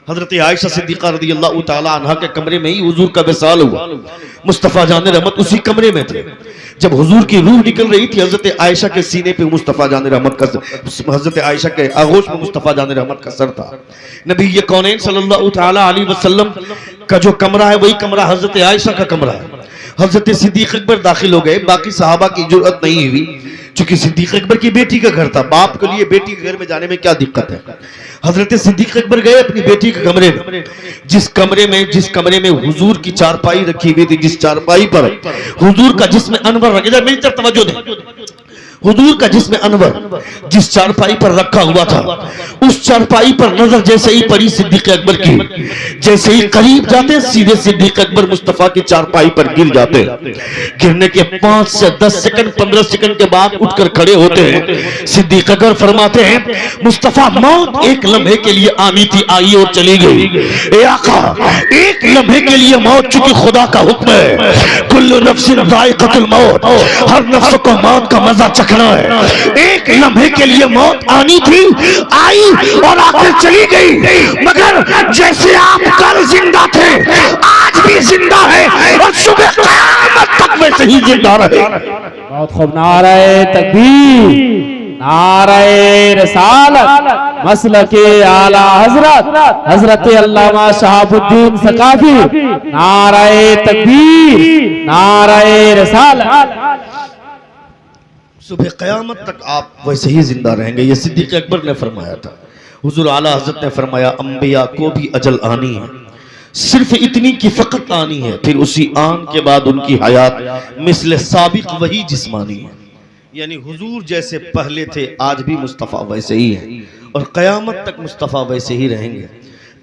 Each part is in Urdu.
حضرت عائشہ صدیقہ رضی اللہ تعالی عنہ کے کمرے میں ہی حضور کا وصال ہوا. مصطفیٰ جان رحمت اسی کمرے میں تھے. جب حضور کی روح نکل رہی تھی حضرت عائشہ کے سینے پہ مصطفیٰ جان رحمت کا حضرت عائشہ کے آغوش میں مصطفیٰ جان رحمت کا سر تھا. نبی کونین صلی اللہ تعالی علیہ وسلم کا جو کمرہ ہے وہی کمرہ حضرت عائشہ کا کمرہ ہے. حضرت صدیق اکبر داخل ہو گئے. باقی صحابہ کی جرأت نہیں ہوئی چونکہ صدیق اکبر کی بیٹی کا گھر تھا. باپ کے لیے بیٹی کے گھر میں جانے میں کیا دقت ہے. حضرت صدیق اکبر گئے اپنی بیٹی کے کمرے میں. جس کمرے میں حضور کی چارپائی رکھی ہوئی تھی, جس چارپائی پر حضور کا جسم انور رکھا, ادھر میری طرف توجہ دیں. حضور کا جسم انور جس چارپائی پر رکھا ہوا تھا اس چارپائی پر نظر جیسے ہی پڑی صدیق اکبر کی, جیسے ہی قریب جاتے سیدھے صدیق اکبر مصطفیٰ کی چارپائی پر گر جاتے. گرنے کے 5 سے 10 سیکنڈ 15 سیکنڈ کے بعد اٹھ کر کھڑے ہوتے ہیں. صدیق اکبر فرماتے ہیں مصطفیٰ موت ایک لمحے کے لیے آنی تھی, آئی اور چلی گئی. اے آقا ایک لمحے کے لیے موت, چونکہ خدا کا حکم ہے کل نفس ذائقۃ الموت, ہر نفس کو موت کا مزہ چکھنا ہے. ایک لمحے کے لیے موت آنی تھی, آئی اور آ کر چلی گئی. مگر جیسے آپ کل زندہ تھے آج بھی زندہ ہے اور صبح قیامت تک ویسے ہی زندہ رہے. بہت خوب. نعرہ تکبیر, نعرہ رسالت, مسلک اعلی حضرت حضرت علامہ شہاب الدین ثقافی. نعرہ تکبیر, نعرہ رسالت. صبح قیامت تک آپ ویسے ہی زندہ رہیں گے. یہ صدیق اکبر نے فرمایا تھا. حضور اعلیٰ حضرت نے فرمایا انبیاء کو بھی اجل آنی ہے, صرف اتنی کی فقط آنی ہے, پھر اسی آن کے بعد ان کی حیات مثل سابق وہی جسمانی ہے. یعنی حضور جیسے پہلے تھے آج بھی مصطفیٰ ویسے ہی ہے اور قیامت تک مصطفیٰ ویسے ہی رہیں گے.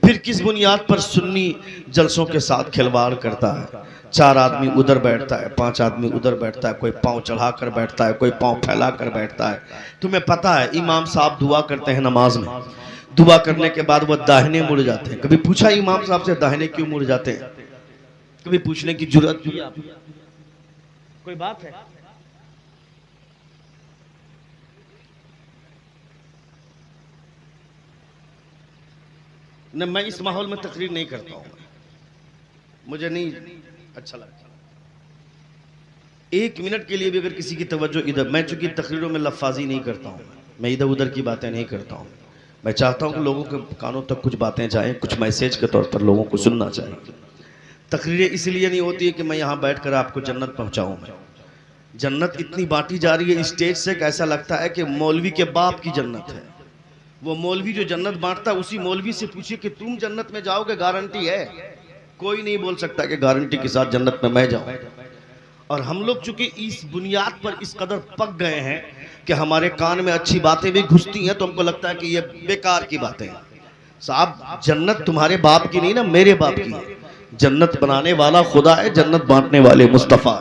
پھر کس بنیاد پر سنی جلسوں کے ساتھ کھلواڑ کرتا ہے؟ 4 آدمی ادھر بیٹھتا ہے, 5 آدمی ادھر بیٹھتا ہے, کوئی پاؤں چڑھا کر بیٹھتا ہے, کوئی پاؤں پھیلا کر بیٹھتا ہے. تمہیں پتہ ہے امام صاحب دعا کرتے ہیں نماز میں, دعا کرنے کے بعد وہ داہنے مڑ جاتے ہیں. کبھی پوچھا امام صاحب سے داہنے کیوں مڑ جاتے ہیں؟ کبھی پوچھنے کی جرأت ہوئی آپ؟ کوئی بات ہے؟ نہ میں اس ماحول میں تقریر نہیں کرتا ہوں, مجھے نہیں اچھا لگتا. 1 منٹ کے لیے بھی اگر کسی کی توجہ ادھر, میں چونکہ تقریروں میں لفاظی نہیں کرتا ہوں, میں ادھر ادھر کی باتیں نہیں کرتا ہوں. میں چاہتا ہوں کہ لوگوں کے کانوں تک کچھ باتیں جائیں, کچھ میسیج کے طور پر لوگوں کو سننا چاہیے. تقریریں اس لیے نہیں ہوتی ہے کہ میں یہاں بیٹھ کر آپ کو جنت پہنچاؤں. جنت اتنی بانٹی جا رہی ہے اسٹیج سے کہ ایسا لگتا ہے کہ مولوی کے باپ کی جنت ہے. وہ مولوی جو جنت بانٹتا ہے اسی مولوی سے پوچھئے کہ تم جنت میں جاؤ گے, گارنٹی ہے؟ کوئی نہیں بول سکتا کہ گارنٹی کے ساتھ جنت میں جاؤں. اور ہم لوگ چونکہ اس بنیاد پر اس قدر پک گئے ہیں کہ ہمارے کان میں اچھی باتیں بھی گھستی ہیں تو ہم کو لگتا ہے کہ یہ بیکار کی باتیں ہیں. صاحب جنت تمہارے باپ کی نہیں نا, میرے باپ کی ہے. جنت بنانے والا خدا ہے, جنت بانٹنے والے مصطفیٰ.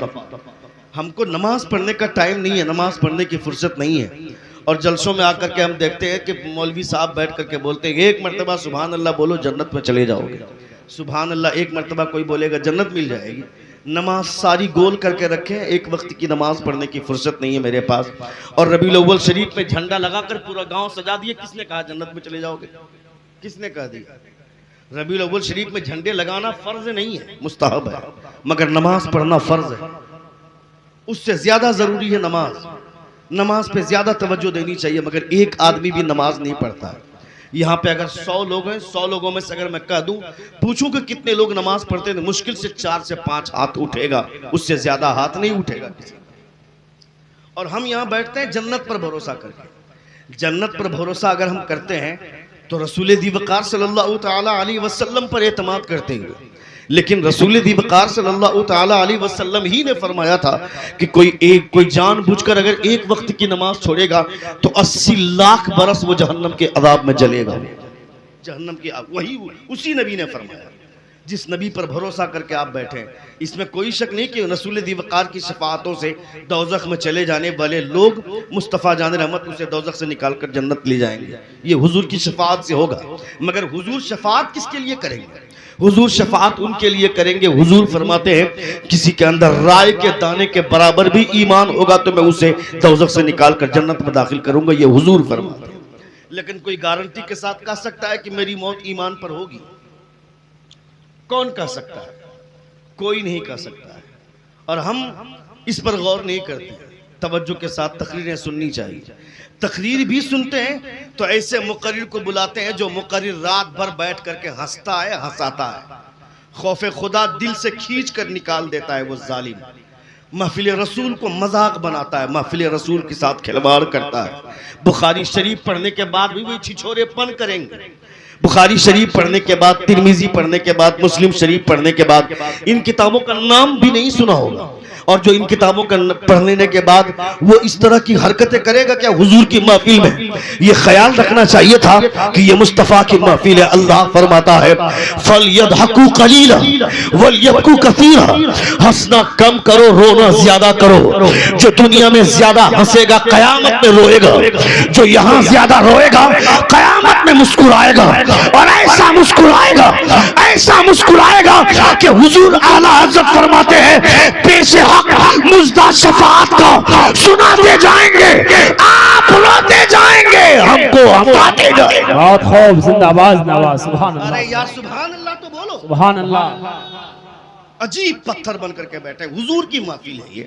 ہم کو نماز پڑھنے کا ٹائم نہیں ہے, نماز پڑھنے کی فرصت نہیں ہے. اور جلسوں میں آ کر کے ہم دیکھتے ہیں کہ مولوی صاحب بیٹھ کر کے بولتے ہیں 1 مرتبہ سبحان اللہ بولو جنت میں چلے جاؤ گے. سبحان اللہ 1 مرتبہ کوئی بولے گا جنت مل جائے گی. نماز ساری گول کر کے رکھیں, 1 وقت کی نماز پڑھنے کی فرصت نہیں ہے میرے پاس. اور ربیع الاول شریف میں جھنڈا لگا کر پورا گاؤں سجا دیے. کس نے کہا جنت میں چلے جاؤ گے؟ کس نے کہا دیا؟ ربیع الاول شریف میں جھنڈے لگانا فرض نہیں ہے, مستحب ہے, مگر نماز پڑھنا فرض ہے. اس سے زیادہ ضروری ہے نماز. نماز پہ زیادہ توجہ دینی چاہیے, مگر ایک آدمی بھی نماز نہیں پڑھتا ہے. یہاں پہ اگر 100 لوگ ہیں, 100 لوگوں میں سے اگر میں کہہ دوں پوچھوں کہ کتنے لوگ نماز پڑھتے ہیں, مشکل سے 4 سے 5 ہاتھ اٹھے گا, اس سے زیادہ ہاتھ نہیں اٹھے گا کسی. اور ہم یہاں بیٹھتے ہیں جنت پر بھروسہ کر کے. جنت پر بھروسہ اگر ہم کرتے ہیں تو رسول دی وقار صلی اللہ تعالی علیہ وسلم پر اعتماد کرتے ہوئے. لیکن رسول دی وقار صلی اللہ تعالی علیہ وسلم ہی نے فرمایا تھا کہ کوئی جان بوجھ کر اگر 1 وقت کی نماز چھوڑے گا تو 80 لاکھ برس وہ جہنم کے عذاب میں جلے گا. جہنم کی وہی اسی نبی نے فرمایا, جس نبی پر بھروسہ کر کے آپ بیٹھیں. اس میں کوئی شک نہیں کہ رسول دی وقار کی شفاعتوں سے دوزخ میں چلے جانے والے لوگ مصطفیٰ جان رحمت اسے دوزخ سے نکال کر جنت لے جائیں گے. یہ حضور کی شفاعت سے ہوگا. مگر حضور شفاعت کس کے لیے کریں گے؟ حضور شفاعت ان کے لیے کریں گے, حضور فرماتے ہیں کسی کے اندر رائے کے دانے کے برابر بھی ایمان ہوگا تو میں اسے دوزخ سے نکال کر جنت میں داخل کروں گا. یہ حضور فرماتے ہیں. لیکن کوئی گارنٹی کے ساتھ کہہ سکتا ہے کہ میری موت ایمان پر ہوگی؟ کون کہہ سکتا ہے؟ کوئی نہیں کہہ سکتا ہے. اور ہم اس پر غور نہیں کرتے. توجہ کے ساتھ تقریریں سننی چاہیے. تقریر بھی سنتے ہیں تو ایسے مقرر کو بلاتے ہیں جو مقرر رات بھر بیٹھ کر کے ہنستا ہے، ہنساتا ہے. خوف خدا دل سے کھینچ کر نکال دیتا ہے وہ ظالم. محفل رسول کو مذاق بناتا ہے، محفل رسول کے ساتھ کھلواڑ کرتا ہے. بخاری شریف پڑھنے کے بعد بھی وہ چھچورے پن کریں گے. بخاری شریف پڑھنے کے بعد، ترمذی پڑھنے کے بعد، مسلم شریف پڑھنے کے بعد ان کتابوں کا نام بھی نہیں سنا ہوگا. اور جو ان کتابوں کا پڑھ لینے کے بعد وہ اس طرح کی حرکتیں کرے گا کیا حضور کی محفل میں؟ یہ خیال رکھنا چاہیے تھا کہ یہ مصطفیٰ کی محفل ہے. اللہ فرماتا ہے فَلْيَضْحَكُوا قَلِيلًا وَلْيَبْكُوا كَثِيرًا. ہنسنا کم کرو، رونا زیادہ کرو. جو دنیا میں زیادہ ہنسے گا قیامت میں روئے گا. جو یہاں زیادہ روئے گا قیامت میں مسکرائے گا. اور ایسا مسکرائے گا، ایسا مسکرائے گا کہ حضور اعلیٰ حضرت فرماتے ہیں پیش مزدہ شفاعت کا سناتے جائیں گے، آپ روتے جائیں گے، ہم کو ہماتے جائیں گے. بہت خوب، زندہ باز نواز. سبحان اللہ. ارے یار سبحان اللہ تو بولو. سبحان اللہ. عجیب پتھر بن کر کے بیٹھے. حضور کی محفل ہے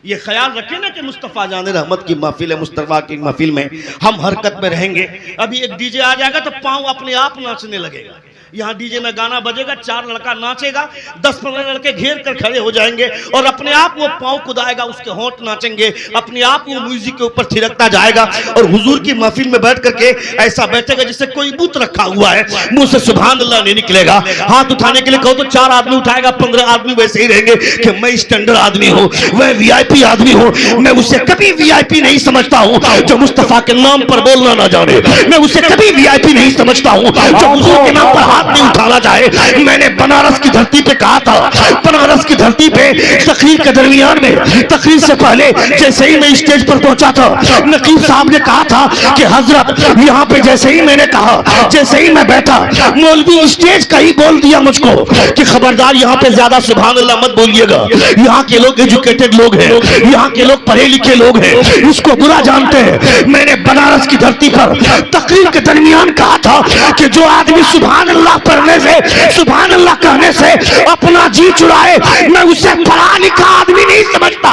یہ خیال رکھیں نا کہ مصطفیٰ جان رحمت کی محفل ہے. مصطفیٰ کی محفل میں ہم حرکت میں رہیں گے. ابھی ایک ڈی جے آ جائے گا تو پاؤں اپنے آپ ناچنے لگے گا. یہاں ڈی جے میں گانا بجے گا، 4 لڑکا ناچے گا، 10-15 لڑکے گھیر کر کھڑے ہو جائیں گے اور اپنے آپ وہ پاؤں کدائے گا، اس کے ہونٹ ناچیں گے، اپنے آپ وہ میوزک کے اوپر تھرکتا جائے گا. اور حضور کی محفل میں بیٹھ کر کے ایسا بیٹھے گا جسے کوئی بت رکھا ہوا ہے، منہ سے سبحان اللہ نہیں نکلے گا. ہاتھ اٹھانے کے لیے کہو تو 4 آدمی اٹھائے گا، 15 آدمی ویسے ہی رہیں گے کہ میں اسٹینڈرڈ آدمی ہوں، میں وی آئی پی آدمی ہوں. میں اسے کبھی وی آئی پی نہیں سمجھتا ہوں جو مصطفیٰ کے نام پر بولنا نہ جانے. میں اسے کبھی وی آئی پی نہیں سمجھتا ہوں جو حضور کے نام پر ہاتھ نہیں اٹھانا جائے. میں نے بنارس کی دھرتی پہ کہا تھا، بنارس کی دھرتی پہ تقریر کے درمیان میں، تقریر سے پہلے جیسے ہی میں اسٹیج پر پہنچا تھا، نقیب صاحب نے کہا تھا کہ حضرت یہاں پہ جیسے ہی میں نے کہا، جیسے ہی میں بیٹھا، مولوی اسٹیج کا ہی بول دیا مجھ کو کہ خبردار یہاں پہ زیادہ سبحان اللہ مت بولیے گا. یہاں کے لوگ ایجوکیٹڈ لوگ ہیں، یہاں کے لوگ پڑھے لکھے لوگ ہیں، اس کو برا جانتے ہیں. میں نے بنارس کی دھرتی پر تقریر کے درمیان کہا تھا کہ جو آدمی سبحان اللہ پڑھنے سے، سبحان اللہ کہنے سے اپنا جی چرائے، میں اسے پڑھا لکھا آدمی نہیں سمجھتا.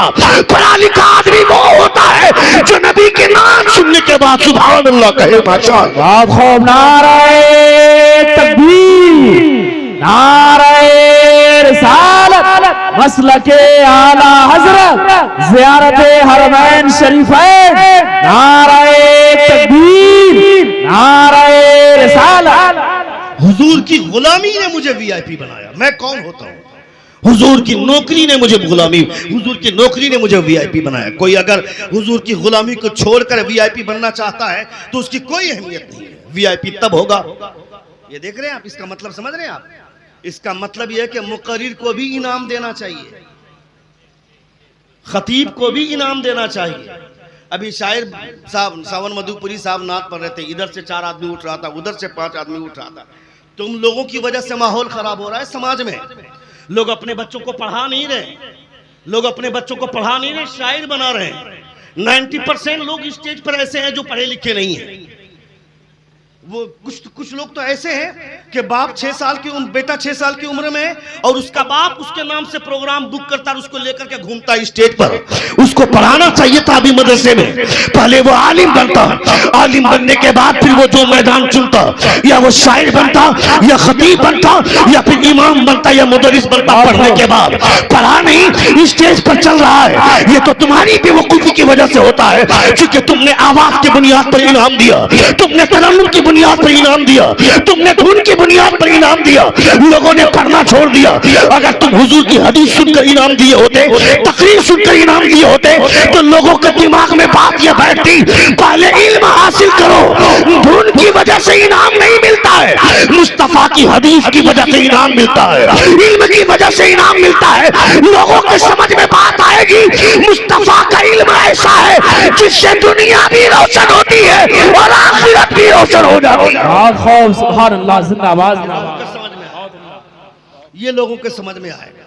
پڑھا لکھا آدمی وہ ہوتا ہے جو نبی کے نام سننے کے بعد سبحان اللہ کہے. ماشاءاللہ. بہت خوب. نعرہ تکبیر، نعرہ رسالت، مسلک اعلیٰ حضرت، زیارت حرمین شریفین. نعرہ تکبیر، نعرہ رسالت. حضور کی غلامی نے مجھے وی آئی پی بنایا. میں کون ہوتا ہوں؟ حضور کی نوکری نے مجھے غلامی، حضور کی نوکری نے مجھے وی آئی پی بنایا. کوئی اگر حضور کی غلامی کو چھوڑ کر وی آئی پی بننا چاہتا ہے تو اس کی کوئی اہمیت نہیں ہے. وی آئی پی تب ہوگا. یہ دیکھ رہے ہیں آپ، اس کا مطلب سمجھ رہے ہیں آپ؟ اس کا مطلب یہ ہے کہ مقرر کو بھی انعام دینا چاہیے، خطیب کو بھی انعام دینا چاہیے. ابھی شاعر صاحب ساون مدھو پوری صاحب نعت پڑھ رہے تھے، ادھر سے 4 آدمی اٹھ رہا تھا، ادھر سے 5 آدمی اٹھ رہا تھا. تم لوگوں کی وجہ سے ماحول خراب ہو رہا ہے سماج میں. لوگ اپنے بچوں کو پڑھا نہیں رہے، لوگ اپنے بچوں کو پڑھا نہیں رہے، شاعر بنا رہے ہیں. 90% لوگ اسٹیج پر ایسے ہیں جو پڑھے لکھے نہیں ہیں. وہ کچھ لوگ تو ایسے ہیں کہ باپ 6 سال کی عمر، بیٹا 6 سال کی عمر میں، اور اس کا باپ اس کے نام سے پروگرام بک کرتا ہے، اس کو لے کر کے گھومتا ہے اسٹیج پر. اس کو پڑھانا چاہیے تھا ابھی مدرسے میں. پہلے وہ عالم بنتا، عالم بننے کے بعد پھر وہ جو میدان چنتا، یا وہ شاعر بنتا، یا خطیب بنتا، یا پھر امام بنتا، یا مدرس بنتا. پڑھنے کے بعد پڑھا نہیں، اسٹیج پر چل رہا ہے. یہ تو تمہاری بے وقوفی کی وجہ سے ہوتا ہے، کیونکہ تم نے آواز کی بنیاد پر انعام دیا، تم نے ترنم کی بنیاد پر انعام دیا، تم نے دھن کی بنیاد پر انعام دیا. لوگوں نے پڑھنا چھوڑ دیا. اگر تم حضور کی حدیث سن کر انعام دیے ہوتے، تقریر سن کر انعام دیے ہوتے، تو لوگوں کے دماغ میں بات یہ بیٹھتی پہلے علم حاصل کرو. دھن کی وجہ سے انعام نہیں ملتا ہے، مصطفیٰ کی حدیث کی وجہ سے انعام ملتا ہے، علم کی وجہ سے انعام ملتا ہے. لوگوں کے سمجھ میں بات آئے گی مصطفیٰ کا علم ایسا ہے جس سے دنیا بھی روشن ہوتی ہے اور آخرت بھی روشن ہو جاتی ہے. بہت خوب. سبحان اللہ. زندہ باز. یہ لوگوں کے سمجھ میں آئے گا.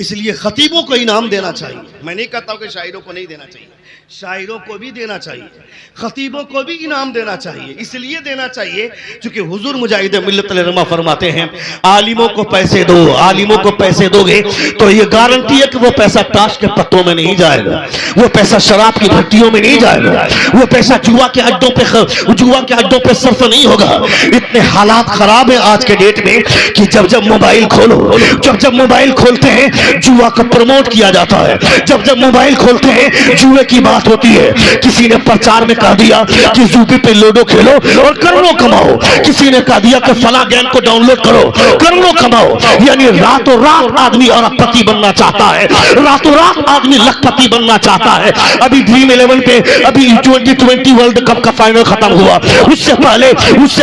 اس لیے خطیبوں کو انعام دینا چاہیے. میں نہیں کہتا ہوں کہ شاعروں کو نہیں دینا چاہیے, شاعروں کو بھی دینا چاہیے, خطیبوں کو بھی انعام دینا چاہیے. اس لیے دینا چاہیے چونکہ حضور مجاہد ملت الرحمہ فرماتے ہیں عالموں کو پیسے دو, عالموں کو پیسے دو گے تو یہ گارنٹی ہے کہ وہ پیسہ تاش کے پتوں میں نہیں جائے گا, وہ پیسہ شراب کی بھٹیوں میں نہیں جائے گا, وہ پیسہ جوا کے اڈوں پہ صرف نہیں ہوگا. اتنے حالات خراب ہیں آج کے ڈیٹ میں کہ جب موبائل کھولو, جب موبائل کھولتے ہیں جوا کا پروموٹ کیا جاتا ہے, جب موبائل کھولتے ہیں جوے کی بات ہوتی ہے. کسی نے پرچار میں کہہ دیا کہ زوبی پہ لوڈو کھیلو اور کروڑوں کماؤ, کسی نے کہہ دیا کہ فلاں گیم کو ڈاؤن لوڈ کرو کروڑوں کماؤ. یعنی راتوں رات آدمی ارب پتی بننا چاہتا ہے, راتوں رات آدمی لکھ پتی بننا چاہتا ہے. ابھی ڈریم 11 پہ ابھی 2020 ورلڈ کپ کا فائنل ختم ہوا, اس سے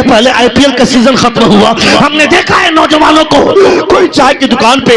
پہلے آئی پی ایل کا سیزن ختم ہوا. ہم نے دیکھا ہے نوجوانوں کو کوئی چائے کی دکان پہ,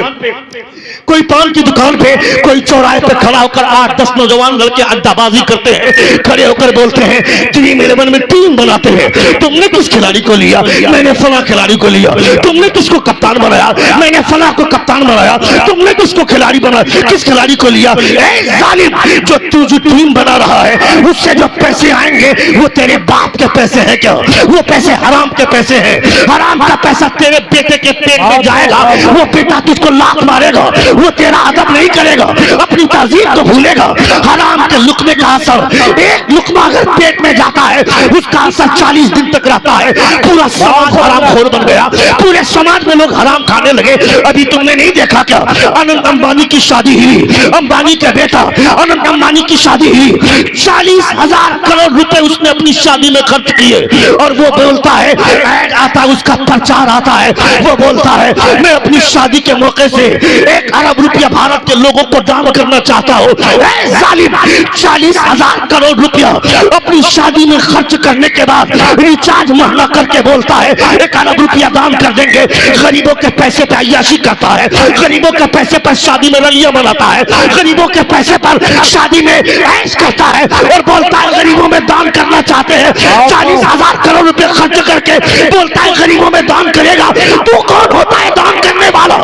کوئی پان کی دکان پہ, کوئی چوراہے پہ کھڑا ہو کر 8-10 نوجوان لڑکے اڈا بازی کرتے ہیں, کھڑے ہو کر بولتے ہیں ڈریم 11 میں ٹیم بناتے ہیں. تم نے کس کھلاڑی کو لیا؟ میں نے فلاں کھلاڑی کو لیا. تم نے کس کو کپتان بنایا؟ میں نے فلاں کو کپتان بنایا. تم نے کس کو کھلاڑی بنایا؟ کس کھلاڑی کو لیا؟ اے ظالم, جو ٹیم بنا رہا ہے اس سے جو پیسے آئیں گے وہ تیرے باپ کے پیسے ہیں کیا؟ وہ پیسے حرام کے پیسے ہیں. حرام کا پیسہ تیرے بیٹے کے پیٹ میں جائے گا, وہ بیٹا تجھ کو لات مارے گا, وہ تیرا ادب نہیں کرے گا, اپنی تہذیب کو بھولے گا. حرام کے لقمے کا اثر, ایک لقمہ اگر پیٹ میں جاتا ہے اس کا اثر 40 دن تک رہتا ہے. پورا سماج حرام خور بن گیا, پورے سماج میں لوگ حرام کھانے لگے. ابھی تم نے نہیں دیکھا کیا اننت امبانی کی شادی ہوئی, امبانی کا بیٹا اننت امبانی کی شادی ہوئی, 40,000 کروڑ روپے اس نے اپنی شادی میں خرچ کیے. اور وہ بولتا ہے ایڈ آتا ہے, اس کا پرچار آتا ہے, وہ بولتا ہے میں اپنی شادی کے موقع سے 1 ارب روپیہ بھارت کے لوگوں کو دان کرنا چاہتا ہوں. اے ظالم, 40,000 کروڑ روپیہ اپنی شادی میں خرچ کرنے کے بعد ریچارج مہنگا کر کے بولتا ہے 1 ارب روپیہ دان کر دیں گے. غریبوں کے پیسے پہ عیاشی کرتا ہے, غریبوں کے پیسے پر شادی میں رلیاں بناتا ہے, غریبوں کے پیسے پر شادی میں عیش کرتا ہے اور بولتا ہے غریبوں میں دان کرنا چاہتے ہیں. 40,000 کروڑ روپے خرچ کر کے بولتا ہے غریبوں میں دان کرے گا. تو کون ہوتا ہے دان کرنے والا؟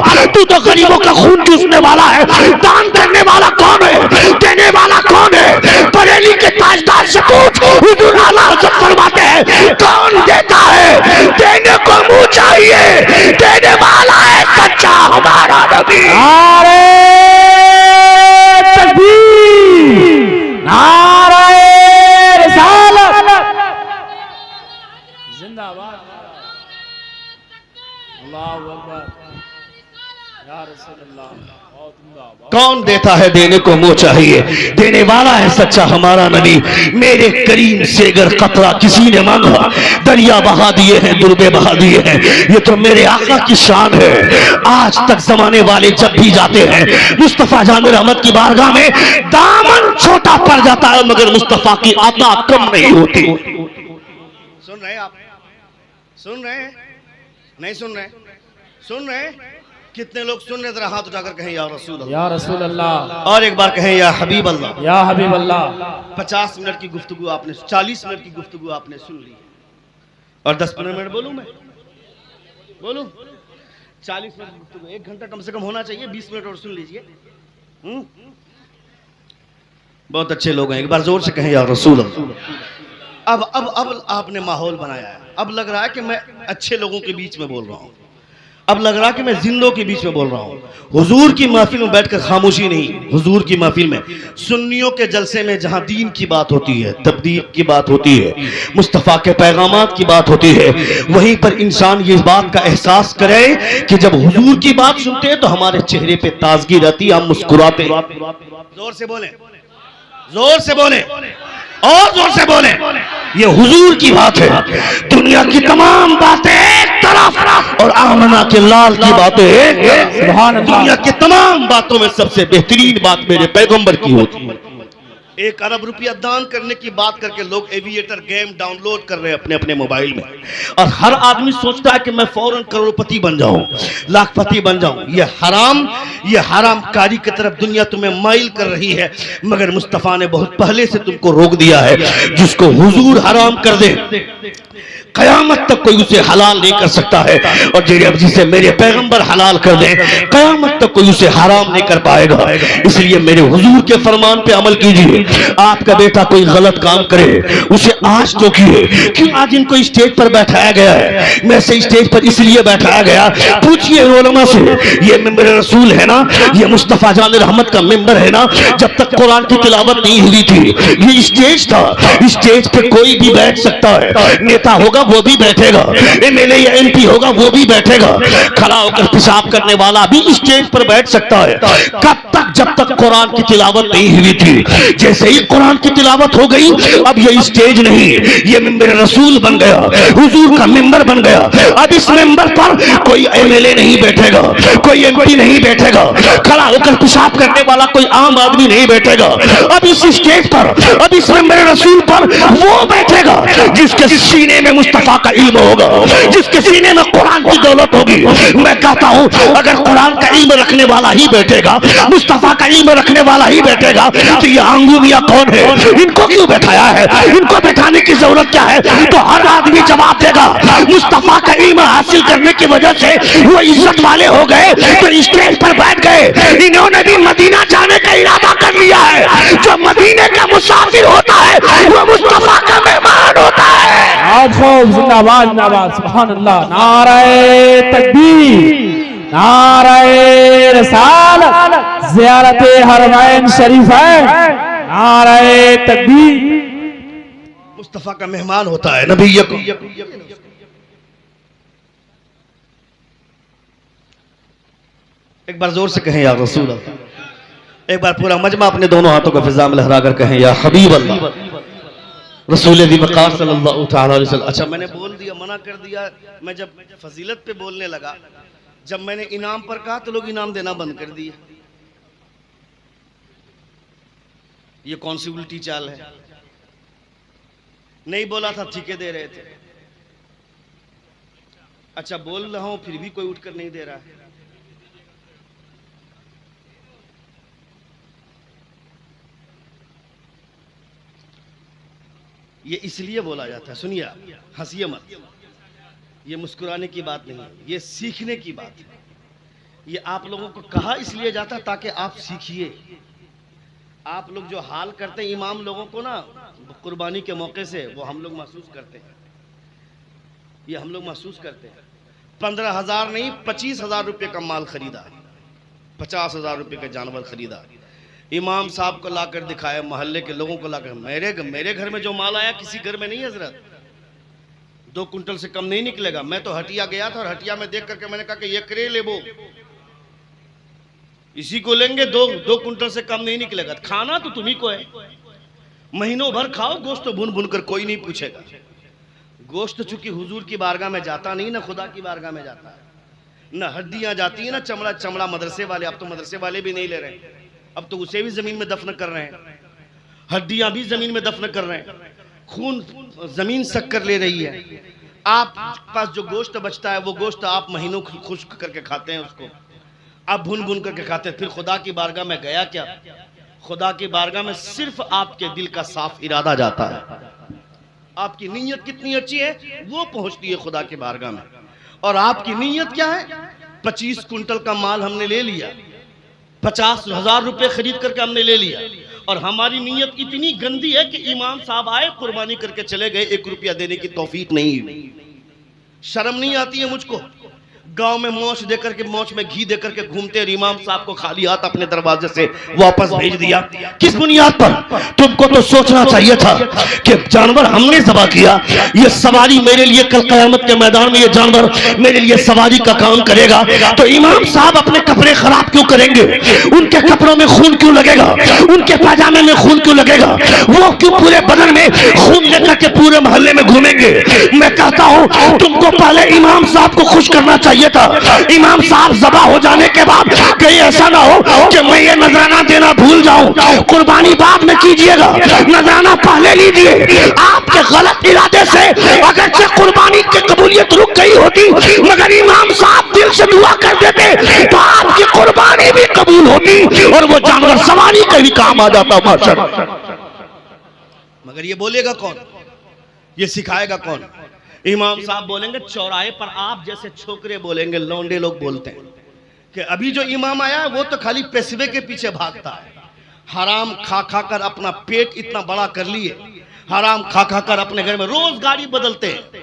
تو غریبوں کا خون چوسنے والا ہے. دان کرنے والا کون ہے؟ دینے والا کون ہے؟ بریلی کے تاجدار سے پوچھ, حضور اعلیٰ حضرت فرماتے ہیں کون دیتا ہے؟ دینے کو منہ چاہیے, دینے والا ہے سچا ہمارا نبی. نعرہ تکبیر, نعرہ رسالت, زندہ باد, اللہ اکبر, یا رسول اللہ. کون دیتا ہے؟ دینے کو منہ چاہیے, دینے والا ہے سچا ہمارا نبی. میرے کریم سے اگر قطرہ کسی نے مانگا دریا بہا دیے ہیں, دربے بہا دیے ہیں. یہ تو میرے آقا کی شان ہے. آج تک زمانے والے جب بھی جاتے ہیں مصطفیٰ جان رحمت کی بارگاہ میں دامن چھوٹا پڑ جاتا ہے مگر مصطفیٰ کی عطا کم نہیں ہوتی. سن رہے آپ؟ سن رہے ہیں؟ نہیں سن رہے؟ سن رہے؟ کتنے لوگ سن رہے؟ ذرا ہاتھ اٹھا کر کہیں یا رسول اللہ, یا رسول اللہ, اور ایک بار کہیں یا حبیب اللہ, یا حبیب اللہ. 50 منٹ کی گفتگو آپ نے, 40 منٹ کی گفتگو آپ نے سن لی, اور 10-15 منٹ بولوں میں؟ بولوں 40 منٹ گفتگو, 1 گھنٹہ کم سے کم ہونا چاہیے. 20 منٹ اور سن لیجئے. بہت اچھے لوگ ہیں, ایک بار زور سے کہیں یا رسول اللہ. اب آپ نے ماحول بنایا ہے. اب لگ رہا ہے کہ میں اچھے لوگوں کے بیچ میں بول رہا ہوں, اب لگ رہا ہے کہ میں زندوں کے بیچ میں بول رہا ہوں. حضور کی محفل میں بیٹھ کر خاموشی نہیں, حضور کی محفل میں سنیوں کے جلسے میں جہاں دین کی بات ہوتی ہے, تبدیل کی بات ہوتی ہے, مصطفیٰ کے پیغامات کی بات ہوتی ہے, وہیں پر انسان یہ بات کا احساس کرے کہ جب حضور کی بات سنتے ہیں تو ہمارے چہرے پہ تازگی رہتی ہے, ہم مسکراتے. زور سے بولیں, زور سے بولیں, اور زور سے بولیں. یہ حضور کی بات ہے. دنیا کی تمام باتیں ایک طرف اور آمنہ کے لال کی باتیں ایک طرف. دنیا کی تمام باتوں میں سب سے بہترین بات میرے پیغمبر کی ہوتی ہے. 1 ارب روپیہ دان کرنے کی بات کر کے لوگ ایویٹر گیم ڈاؤن لوڈ کر رہے ہیں اپنے موبائل میں, اور ہر آدمی سوچتا ہے کہ میں فوراً کروڑ پتی بن جاؤں, لاکھ پتی بن جاؤں. یہ حرام یہ حرام کاری کی طرف دنیا تمہیں مائل کر رہی ہے، مگر مصطفیٰ نے بہت پہلے سے تم کو روک دیا ہے۔ جس کو حضور حرام کر دے قیامت تک کوئی اسے حلال نہیں کر سکتا ہے، اور جسے میرے پیغمبر حلال کر دیں قیامت تک کوئی اسے حرام نہیں کر پائے گا۔ اس لیے میرے حضور کے فرمان پہ عمل کیجئے۔ آپ کا بیٹا کوئی غلط کام کرے اسے آج ٹوکیے۔ کیوں آج ان کو اسٹیج پر بیٹھایا گیا ہے؟ میں سے اسٹیج پر اس لیے بیٹھایا گیا، پوچھئے علماء سے، یہ ممبر رسول ہے نا، یہ مصطفیٰ جان رحمت کا ممبر ہے نا، جب تک قرآن کی تلاوت نہیں ہوئی تھی یہ اسٹیج تھا، اسٹیج پہ کوئی بھی بیٹھ سکتا ہے، نیتا ہوگا وہ بھی بیٹھے گا، ایم ایل اے یا ایم پی ہوگا وہ بھی بیٹھے گا، کھڑا ہو کر پیشاب کرنے والا بھی اسٹیج پر بیٹھ سکتا ہے۔ کب تک؟ جب تک قرآن کی تلاوت نہیں ہوئی تھی۔ جیسے ہی قرآن کی تلاوت ہو گئی اب یہ اسٹیج نہیں، یہ ممبر رسول بن گیا، حضور کا ممبر بن گیا۔ اب اس ممبر پر کوئی ایم ایل اے نہیں بیٹھے گا، کوئی ایم پی نہیں بیٹھے گا، کھڑا ہو کر پیشاب کرنے والا کوئی عام آدمی نہیں بیٹھے گا۔ اب اس اسٹیج پر، اب اس ممبر رسول پر وہ بیٹھے گا جس کے سینے میں مصطفیٰ کا علم ہوگا، جس کے سینے میں قرآن کی دولت ہوگی۔ میں کہتا ہوں اگر قرآن کا علم رکھنے والا ہی بیٹھے گا، مصطفیٰ کا علم رکھنے والا ہی بیٹھے گا، تو یہ آنگوبیا کون ہے؟ ان کو کیوں بیٹھایا ہے؟ ان کو بیٹھانے کی ضرورت کیا ہے؟ تو ہر آدمی جواب دے گا مصطفیٰ کا علم حاصل کرنے کی وجہ سے وہ عزت والے ہو گئے تو اسٹیج پر بیٹھ گئے۔ انہوں نے بھی مدینہ جانے کا ارادہ کر لیا ہے۔ جو مدینے کا مسافر ہوتا ہے وہ مصطفیٰ کا مہمان ہوتا ہے۔ زندہ باد زندہ باد، سبحان اللہ، نعرہ تکبیر، نعرہ رسالت، زیارت حرمین شریفین، نعرہ تکبیر۔ مصطفیٰ کا مہمان ہوتا ہے نبی کو۔ ایک بار زور سے کہیں یا رسول اللہ، ایک بار پورا مجمع اپنے دونوں ہاتھوں کو فضا میں لہرا کر کہیں یا حبیب اللہ، رسول ذی وقار صلی اللہ تعالیٰ علیہ وسلم۔ اچھا میں نے بول دیا، منع کر دیا، میں جب فضیلت پہ بولنے لگا، جب میں نے انعام پر کہا تو لوگ انعام دینا بند کر دیے۔ یہ کون سی الٹی چال ہے؟ نہیں بولا تھا ٹھیکے دے رہے تھے، اچھا بول رہا ہوں پھر بھی کوئی اٹھ کر نہیں دے رہا ہے۔ یہ اس لیے بولا جاتا ہے، سنیے ہنسیے مت، یہ مسکرانے کی بات نہیں ہے، یہ سیکھنے کی بات ہے۔ یہ آپ لوگوں کو کہا اس لیے جاتا ہے تاکہ آپ سیکھیے۔ آپ لوگ جو حال کرتے ہیں امام لوگوں کو نا قربانی کے موقع سے، وہ ہم لوگ محسوس کرتے ہیں، یہ ہم لوگ محسوس کرتے ہیں۔ 15,000 نہیں 25,000 روپے کا مال خریدا، 50,000 روپے کا جانور خریدا، امام صاحب کو لا کر دکھایا، محلے کے لوگوں کو لا کر، میرے گھر میں جو مال آیا کسی گھر میں نہیں حضرت، 2 کنٹل سے کم نہیں نکلے گا۔ میں تو ہٹیا گیا تھا اور ہٹیا میں دیکھ کر کے میں نے کہا کہ یہ کرے لے وہ، اسی کو لیں گے، 2 کنٹل سے کم نہیں نکلے گا۔ کھانا تو تمہیں کو ہے، مہینوں بھر کھاؤ گوشت بھون بھون کر، کوئی نہیں پوچھے گا۔ گوشت چونکہ حضور کی بارگاہ میں جاتا نہیں، نہ خدا کی بارگاہ میں جاتا ہے، نہ ہڈیاں جاتی ہیں نہ چمڑا مدرسے والے، اب تو مدرسے والے بھی نہیں لے رہے ہیں، اب تو اسے بھی زمین میں دفن کر رہے ہیں، ہڈیاں بھی زمین میں دفن کر رہے ہیں، خون زمین سک کر لے رہی ہے۔ آپ پاس جو گوشت بچتا ہے وہ گوشت آپ مہینوں خشک کر کے کھاتے ہیں، اس کو آپ بھون بھون کر کے کھاتے ہیں۔ پھر خدا کی بارگاہ میں گیا کیا؟ خدا کی بارگاہ میں صرف آپ کے دل کا صاف ارادہ جاتا ہے، آپ کی نیت کتنی اچھی ہے وہ پہنچتی ہے خدا کی بارگاہ میں۔ اور آپ کی نیت کیا ہے؟ 25 کنٹل کا مال ہم نے لے لیا، 50,000 روپے خرید کر کے ہم نے لے لیا، اور ہماری نیت اتنی گندی ہے کہ امام صاحب آئے قربانی کر کے چلے گئے، 1 روپیہ دینے کی توفیق نہیں۔ شرم نہیں آتی ہے مجھ کو؟ گاؤں میں موچ دے کر کے، موچ میں گھی دے کر کے گھومتے، اور امام صاحب کو خالی ہاتھ اپنے دروازے سے واپس بھیج دیا۔ کس بنیاد پر؟ تم کو تو سوچنا چاہیے تھا کہ جانور ہم نے ذبح کیا، یہ سواری میرے لیے کل قیامت کے میدان میں یہ جانور میرے لیے سواری کا کام کرے گا، تو امام صاحب اپنے کپڑے خراب کیوں کریں گے؟ ان کے کپڑوں میں خون کیوں لگے گا؟ ان کے پاجامے میں خون کیوں لگے گا؟ وہ کیوں پورے بدن میں خون لے کر کے پورے محلے میں گھومیں گے؟ میں کہتا ہوں تم کو پہلے امام صاحب کو خوش کرنا چاہیے تھا۔ امام صاحب ذبح ہو جانے کے بعد کہیں ایسا نہ ہو کہ میں یہ نذرانہ دینا بھول جاؤں، قربانی بعد میں کیجئے گا، نذرانہ پہلے لیجئے۔ آپ کے غلط ارادے سے اگرچہ قربانی کی قبولیت رک گئی ہوتی، مگر امام صاحب دل سے دعا کر دیتے تو آپ کی قربانی بھی نہیں ہوتی اور وہ جانور سواری کے بھی کام آ جاتا ماشاءاللہ. مگر یہ بولے گا کون؟ یہ سکھائے گا کون؟ امام صاحب بولیں گے چوراہے پر آپ جیسے چھوکرے بولیں گے، لونڈے لوگ بولتے ہیں کہ ابھی جو امام آیا ہے وہ تو خالی پیسے کے پیچھے بھاگتا ہے، حرام کھا کھا کر اپنا پیٹ اتنا بڑا کر لیے، حرام کھا کھا کر اپنے گھر میں روز گاڑی بدلتے ہیں،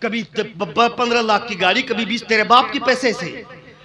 کبھی 15 لاکھ کی گاڑی، کبھی 20. تیرے باپ کی پیسے سے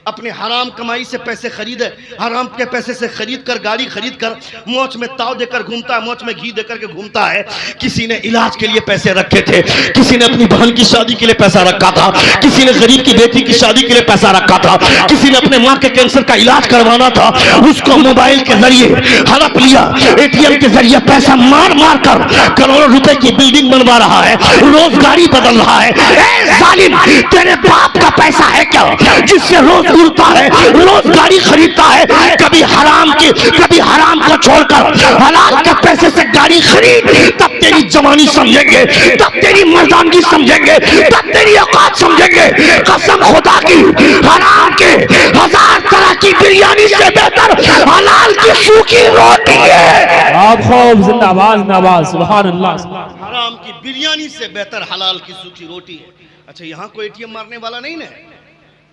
اپنے حرام کمائی سے پیسے خریدے، حرام کے پیسے سے خرید کر گاڑی خرید کر موچ میں تاؤ دے کر گھومتا ہے، موچ میں گھی دے کر کے گھومتا ہے. کسی نے علاج کے لیے پیسے رکھے تھے، کسی نے اپنی بہن کی شادی کے لیے پیسہ رکھا تھا، کسی نے غریب کی بیٹی کی شادی کے لیے پیسہ رکھا تھا، کسی نے اپنے ماں کے کینسر کا علاج کروانا تھا، اس کو موبائل کے ذریعے ہڑپ لیا، اے ٹی ایم کے ذریعے پیسہ مار مار کر کروڑوں روپے کی بلڈنگ بنوا رہا ہے، روز گاڑی بدل رہا ہے. اے ظالم، تیرے باپ کا پیسہ ہے کیا جس سے روز اڑتا ہے، روز گاڑی خریدتا ہے؟ کبھی حرام کو چھوڑ کر حلال کے پیسے سے گاڑی خرید، تب تیری جوانی سمجھیں گے، تب تیری مردانگی سمجھیں گے، تب تیری اوقات سمجھیں گے. قسم خدا کی، حرام کے 1000 طرح کی بریانی سے بہتر حلال کی سوکھی روٹی ہے. آپ خوب زندہ باز نواز سبحان اللہ. حرام کی بریانی سے بہتر حلال کی سوکھی روٹی ہے. اچھا یہاں کوئی ATM مارنے والا نہیں ہے؟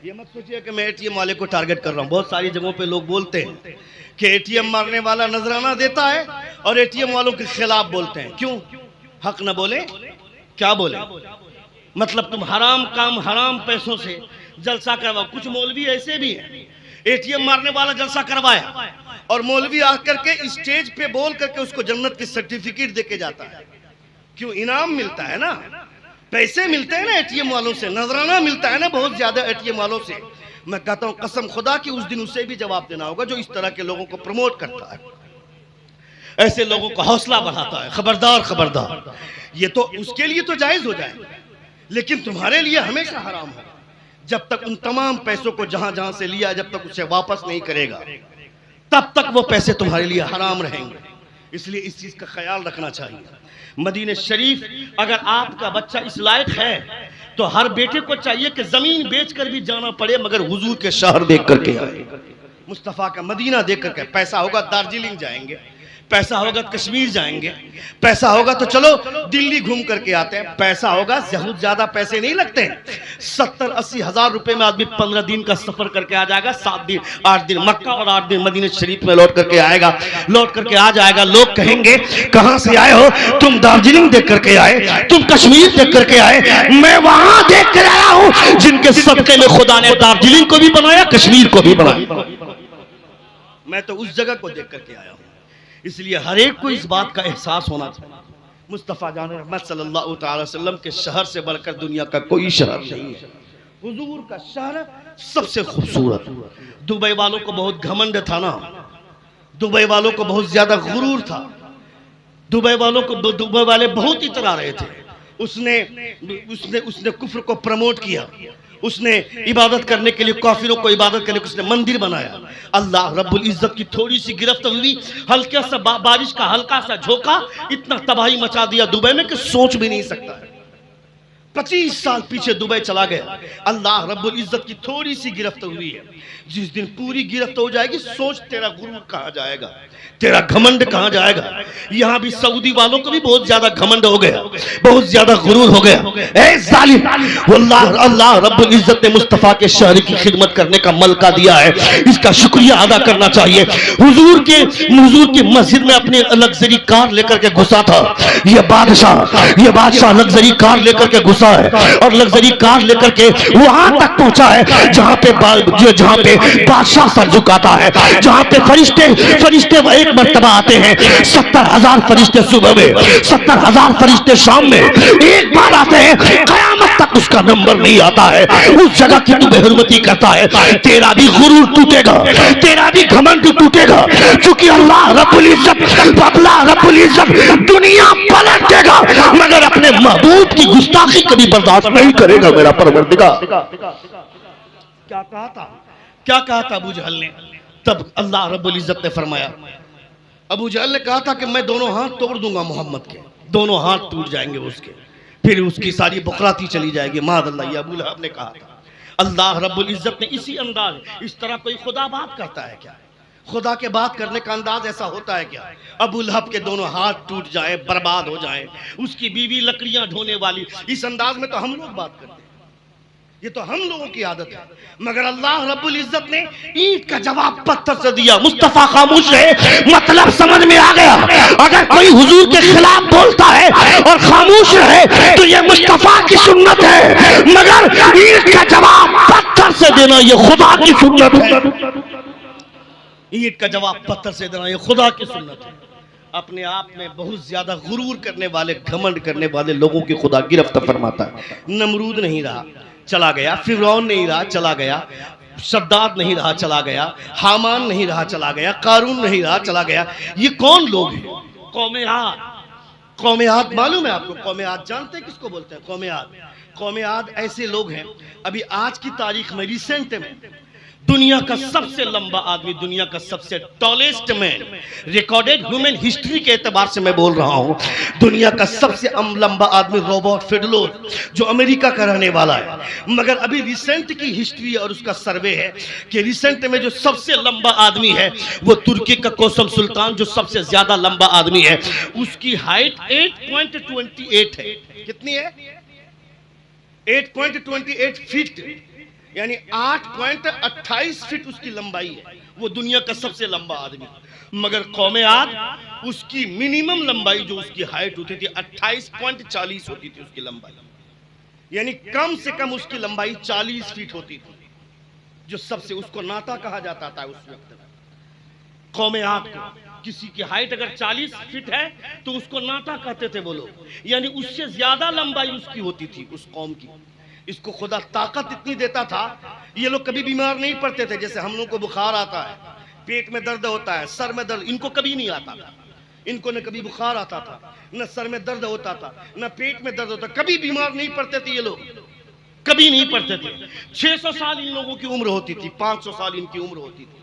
یہ مت سوچئے کہ میں ATM والے کو ٹارگٹ کر رہا ہوں. بہت ساری جگہوں پہ لوگ بولتے ہیں کہ ATM مارنے والا نذرانہ دیتا ہے اور ATM والوں کے خلاف بولتے ہیں. کیوں؟ حق نہ بولے؟ کیا بولے؟ مطلب تم حرام کام حرام پیسوں سے جلسہ کرواؤ. کچھ مولوی ایسے بھی ہیں ATM مارنے والا جلسہ کروایا اور مولوی آ کر کے اسٹیج پہ بول کر کے اس کو جنت کی سرٹیفکیٹ دے کے جاتا ہے. کیوں؟ انعام ملتا ہے نا، پیسے ملتے ہیں نا ATM والوں سے، نذرانہ ملتا ہے نا بہت زیادہ ATM والوں سے. میں کہتا ہوں قسم خدا کی اس دن اسے بھی جواب دینا ہوگا جو اس طرح کے لوگوں کو پروموٹ کرتا ہے، ایسے لوگوں کو حوصلہ بڑھاتا ہے. خبردار خبردار، یہ تو اس کے لیے تو جائز ہو جائے لیکن تمہارے لیے ہمیشہ حرام ہے. جب تک ان تمام پیسوں کو جہاں جہاں سے لیا جب تک اسے واپس نہیں کرے گا تب تک وہ پیسے تمہارے لیے حرام رہیں گے. اس لیے اس چیز کا خیال رکھنا چاہیے. مدینہ شریف اگر آپ کا بچہ اس لائق ہے تو ہر بیٹے کو چاہیے کہ زمین بیچ کر بھی جانا پڑے مگر حضور کے شہر دیکھ کر کے آئے، مصطفیٰ کا مدینہ دیکھ کر کے. پیسہ ہوگا دارجلنگ جائیں گے، پیسہ ہوگا کشمیر جائیں گے، پیسہ ہوگا تو چلو دلی گھوم کر کے آتے ہیں. پیسہ ہوگا بہت زیادہ پیسے نہیں لگتے ہیں، 70-80 ہزار روپے میں آدمی 15 دن کا سفر کر کے آ جائے گا. 7 دن 8 دن مکہ اور 8 دن مدینہ شریف میں لوٹ کر کے آئے گا، لوٹ کر کے آ جائے گا. لوگ کہیں گے کہاں سے آئے ہو؟ تم دارجلنگ دیکھ کر کے آئے، تم کشمیر دیکھ کر کے آئے. میں وہاں دیکھ کر آیا ہوں جن کے صدقے میں خدا نے دارجلنگ کو بھی بنایا، کشمیر کو بھی بنایا. میں تو اس جگہ کو دیکھ کر کے آیا ہوں. اس لیے ہر ایک کو اس بات کا احساس ہونا چاہیے مصطفیٰ جان رحمت صلی اللہ تعالی وسلم کے شہر سے بڑھ کر دنیا کا کوئی شہر نہیں ہے. حضور کا شہر سب سے خوبصورت. دبئی والوں کو بہت گھمنڈ تھا نا، دبئی والوں کو بہت زیادہ غرور تھا، دبئی والے بہت اترا رہے تھے. اس نے کفر کو پروموٹ کیا، اس نے عبادت کرنے کے لیے کافروں کو عبادت کرنے کے اس نے مندر بنایا. اللہ رب العزت کی تھوڑی سی گرفت ہوئی، ہلکا سا بارش کا ہلکا سا جھوکا اتنا تباہی مچا دیا دبئی میں کہ سوچ بھی نہیں سکتا ہے. 25 سال پیچھے دبئی چلا گیا. اللہ رب العزت کی تھوڑی سی گرفت ہوئی ہے. جس دن پوری گرفت ہو جائے گی سوچ تیرا غرور کہاں جائے گا، تیرا گھمنڈ کہاں جائے گا. یہاں بھی سعودی والوں کو بھی بہت زیادہ گھمنڈ ہو گیا، بہت زیادہ غرور ہو گیا. اے ظالم، اللہ رب العزت نے مصطفیٰ کے شہر کی خدمت کرنے کا ملکہ دیا ہے، اس کا شکریہ ادا کرنا چاہیے. حضور کی مسجد میں اپنی لگزری کار لے کر کے گھسا تھا. یہ بادشاہ لگزری کار لے کر کے گھسا ہے اور لگزری کار لے کر کے وہاں تک پہنچا ہے جہاں پہ بادشاہ سر جھکاتا ہے، جہاں پہ فرشتے ایک مرتبہ آتے ہیں. 70,000 فرشتے صبح میں، 70,000 فرشتے شام میں ایک بار آتے ہیں. قیامت تک اس کا نمبر نہیں آتا ہے. اس جگہ کی تو بے حرمتی کرتا ہے، تیرا بھی غرور ٹوٹے گا، تیرا بھی گھمنڈ ٹوٹے گا. چونکہ اللہ رب العزت دنیا پلٹ دے گا مگر اپنے محبوب کی گستاخی کبھی برداشت نہیں کرے گا. میرا پروردگار کیا کہا تھا ابو جہل نے؟ تب اللہ رب العزت نے فرمایا، ابو جہل نے کہا تھا کہ میں دونوں ہاتھ توڑ دوں گا محمد کے، دونوں ہاتھ ٹوٹ جائیں گے اس کے، پھر اس کی ساری بکراتی چلی جائے گی. معاذ اللہ، یہ ابو لہب نے کہا تھا. اللہ رب العزت نے اسی انداز، اس طرح کوئی خدا بات کرتا ہے کیا؟ خدا کے بات کرنے کا انداز ایسا ہوتا ہے کیا؟ ابو لہب کے دونوں ہاتھ ٹوٹ جائیں، برباد ہو جائیں، اس کی بیوی لکڑیاں ڈھونے والی، اس انداز میں تو ہم لوگ بات کرتے ہیں، یہ تو ہم لوگوں کی عادت ہے، مگر اللہ رب العزت نے اینٹ کا جواب پتھر سے دیا۔ مصطفیٰ خاموش رہے، مطلب سمجھ میں آ گیا۔ اگر کوئی حضور کے خلاف بولتا ہے اور خاموش رہے تو یہ مصطفیٰ کی سنت ہے، مگر اینٹ کا جواب پتھر سے دینا یہ خدا کی سنت ہے۔ اینٹ کا جواب پتھر سے دینا یہ خدا کی سنت ہے۔ اپنے آپ میں بہت زیادہ غرور کرنے والے، گھمنڈ کرنے والے لوگوں کی خدا گرفت فرماتا ہے۔ نمرود نہیں رہا، چلا گیا، فرعون نہیں رہا، چلا گیا، شداد نہیں رہا، چلا گیا، حامان نہیں رہا، چلا گیا، قارون نہیں رہا، چلا گیا۔ یہ کون لوگ ہیں؟ قوم عاد۔ قوم عاد معلوم ہے آپ کو؟ قوم عاد جانتے ہیں کس کو بولتے ہیں؟ قوم عاد۔ قوم عاد ایسے لوگ ہیں، ابھی آج کی تاریخ میں، ریسنٹ میں، دنیا کا سب سے لمبا آدمی، دنیا کا سب سے ٹالسٹ مین، ریکارڈڈ ہیومن ہسٹری کے اعتبار سے میں بول رہا ہوں، دنیا کا سب سے لمبا آدمی روبرٹ فیڈلور، جو امریکہ کا رہنے والا ہے۔ مگر ابھی ریسنٹ کی ہسٹری اور اس کا سروے ہے کہ ریسنٹ میں جو سب سے لمبا آدمی ہے وہ ترکی کا کوسم سلطان، جو سب سے زیادہ لمبا آدمی ہے، اس کی ہائٹ 8.28 ہے۔ کتنی ہے؟ 8.28 فٹ، یعنی 8.28 فٹ اس کی لمبائی ہے۔ وہ دنیا کا سب سے لمبا آدمی، مگر قوم عاد اس کی منیمم لمبائی جو اس کی ہائٹ ہوتی تھی 28.40 ہوتی تھی اس کی لمبائی، یعنی کم سے کم اس کی لمبائی 40 فٹ ہوتی تھی، جو سب سے، اس کو ناتا کہا جاتا تھا اس وقت۔ قوم عاد کو کسی کی ہائٹ اگر 40 فٹ ہے تو اس کو ناتا کہتے تھے وہ لوگ، یعنی اس سے زیادہ لمبائی اس کی ہوتی تھی اس قوم کی۔ اس کو خدا طاقت اتنی دیتا تھا، یہ لوگ کبھی بیمار نہیں پڑتے تھے، جیسے ہم لوگ کو بخار آتا ہے، پیٹ میں درد ہوتا ہے، سر میں درد، ان کو کبھی نہیں آتا تھا۔ ان کو نہ کبھی بخار آتا تھا، نہ سر میں درد ہوتا تھا، نہ پیٹ میں درد ہوتا، کبھی بیمار نہیں پڑتے تھے یہ لوگ، کبھی نہیں پڑتے تھے۔ 600 سال ان لوگوں کی عمر ہوتی تھی، 500 سال ان کی عمر ہوتی تھی۔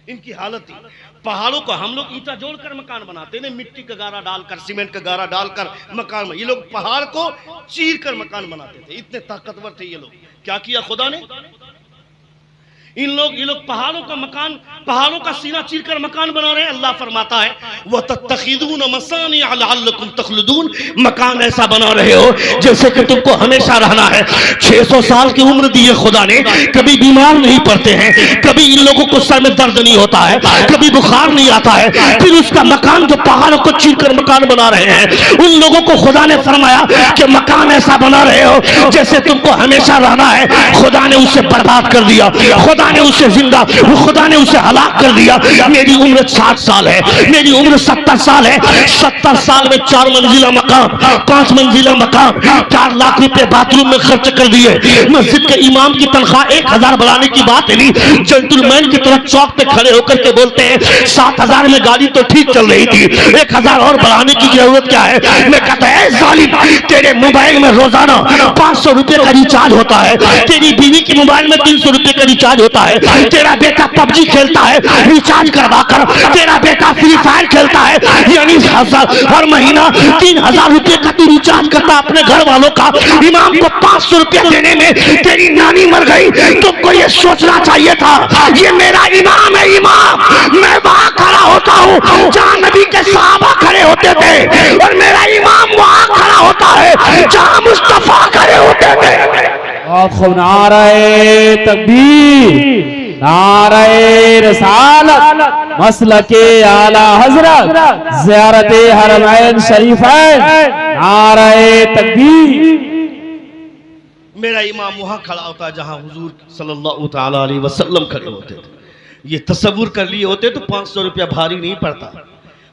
ان کی حالت تھی، پہاڑوں کو ہم لوگ اینٹا جوڑ کر مکان بناتے ہیں، مٹی کا گارا ڈال کر، سیمنٹ کا گارا ڈال کر مکان، یہ لوگ پہاڑ کو چیر کر مکان بناتے تھے، اتنے طاقتور تھے یہ لوگ۔ کیا کیا خدا نے؟ یہ لوگ پہاڑوں کا مکان، پہاڑوں کا سینہ چیر کر مکان بنا رہے ہیں۔ اللہ فرماتا ہے وَتَتَّخِذُونَ مَصَانِعَ لَعَلَّكُمْ تَخْلُدُونَ، مکان ایسا بنا رہے ہو جیسے کہ تم کو ہمیشہ رہنا ہے۔ 600 سال کی عمر دی ہے خدا نے، کبھی بیمار نہیں پڑتے ہیں، کبھی ان لوگوں کو سر میں درد نہیں ہوتا ہے، کبھی بخار نہیں آتا ہے۔ پھر اس کا مکان جو پہاڑوں کو چیر کر مکان بنا رہے ہیں، ان لوگوں کو خدا نے فرمایا کہ مکان ایسا بنا رہے ہو جیسے تم کو ہمیشہ رہنا ہے۔ خدا نے اسے برباد کر دیا، خدا نے اسے زندہ، خدا نے اسے ہلاک کر دیا۔ میری عمر 60 سال ہے، میری عمر 70 سال ہے، 70 سال میں 4 منزلہ مکان، 5 منزلہ مکان، 4 لاکھ روپے باتھ روم میں خرچ کر دیے۔ مسجد کے امام کی تنخواہ 1000 بڑھانے کی بات نہیں، جنٹلمین کی طرح چوک پہ کھڑے ہو کر کے بولتے ہیں 7000 میں گاڑی تو ٹھیک چل رہی تھی، 1000 اور بڑھانے کی ضرورت کیا ہے؟ میں کہتا ہے ظالم، تیرے موبائل میں روزانہ 500 روپے کا ریچارج ہوتا ہے، تیری بیوی کے موبائل میں 300 روپے کا ریچارج ہوتا ہے، تیرا بیٹا پب جی کھیلتا ہے ریچارج کروا کر، تیرا بیٹا فری فائر کھیلتا ہے، یعنی ہر مہینہ 3000 روپے کا تو ریچارج کرتا اپنے گھر والوں کا۔ امام کو 500 روپے دینے میں تیری نانی مر گئی، تم کو یہ سوچنا چاہیے تھا یہ میرا امام ہے، امام، میں وہاں کھڑا ہوتا ہوں جہاں نبی کے صحابہ کھڑے ہوتے تھے، اور میرا امام وہاں کھڑا ہوتا ہے جہاں مصطفیٰ کھڑے ہوتے تھے۔ نعرہ تکبیر، نعرہ رسالت، مسلک اعلی حضرت، زیارت حرمین شریفین، نعرہ تکبیر۔ میرا امام وہاں کھڑا ہوتا ہے جہاں حضور صلی اللہ تعالیٰ علیہ وسلم کھڑے ہوتے تھے۔ یہ تصور کر لیے ہوتے تو 500 روپیہ بھاری نہیں پڑتا۔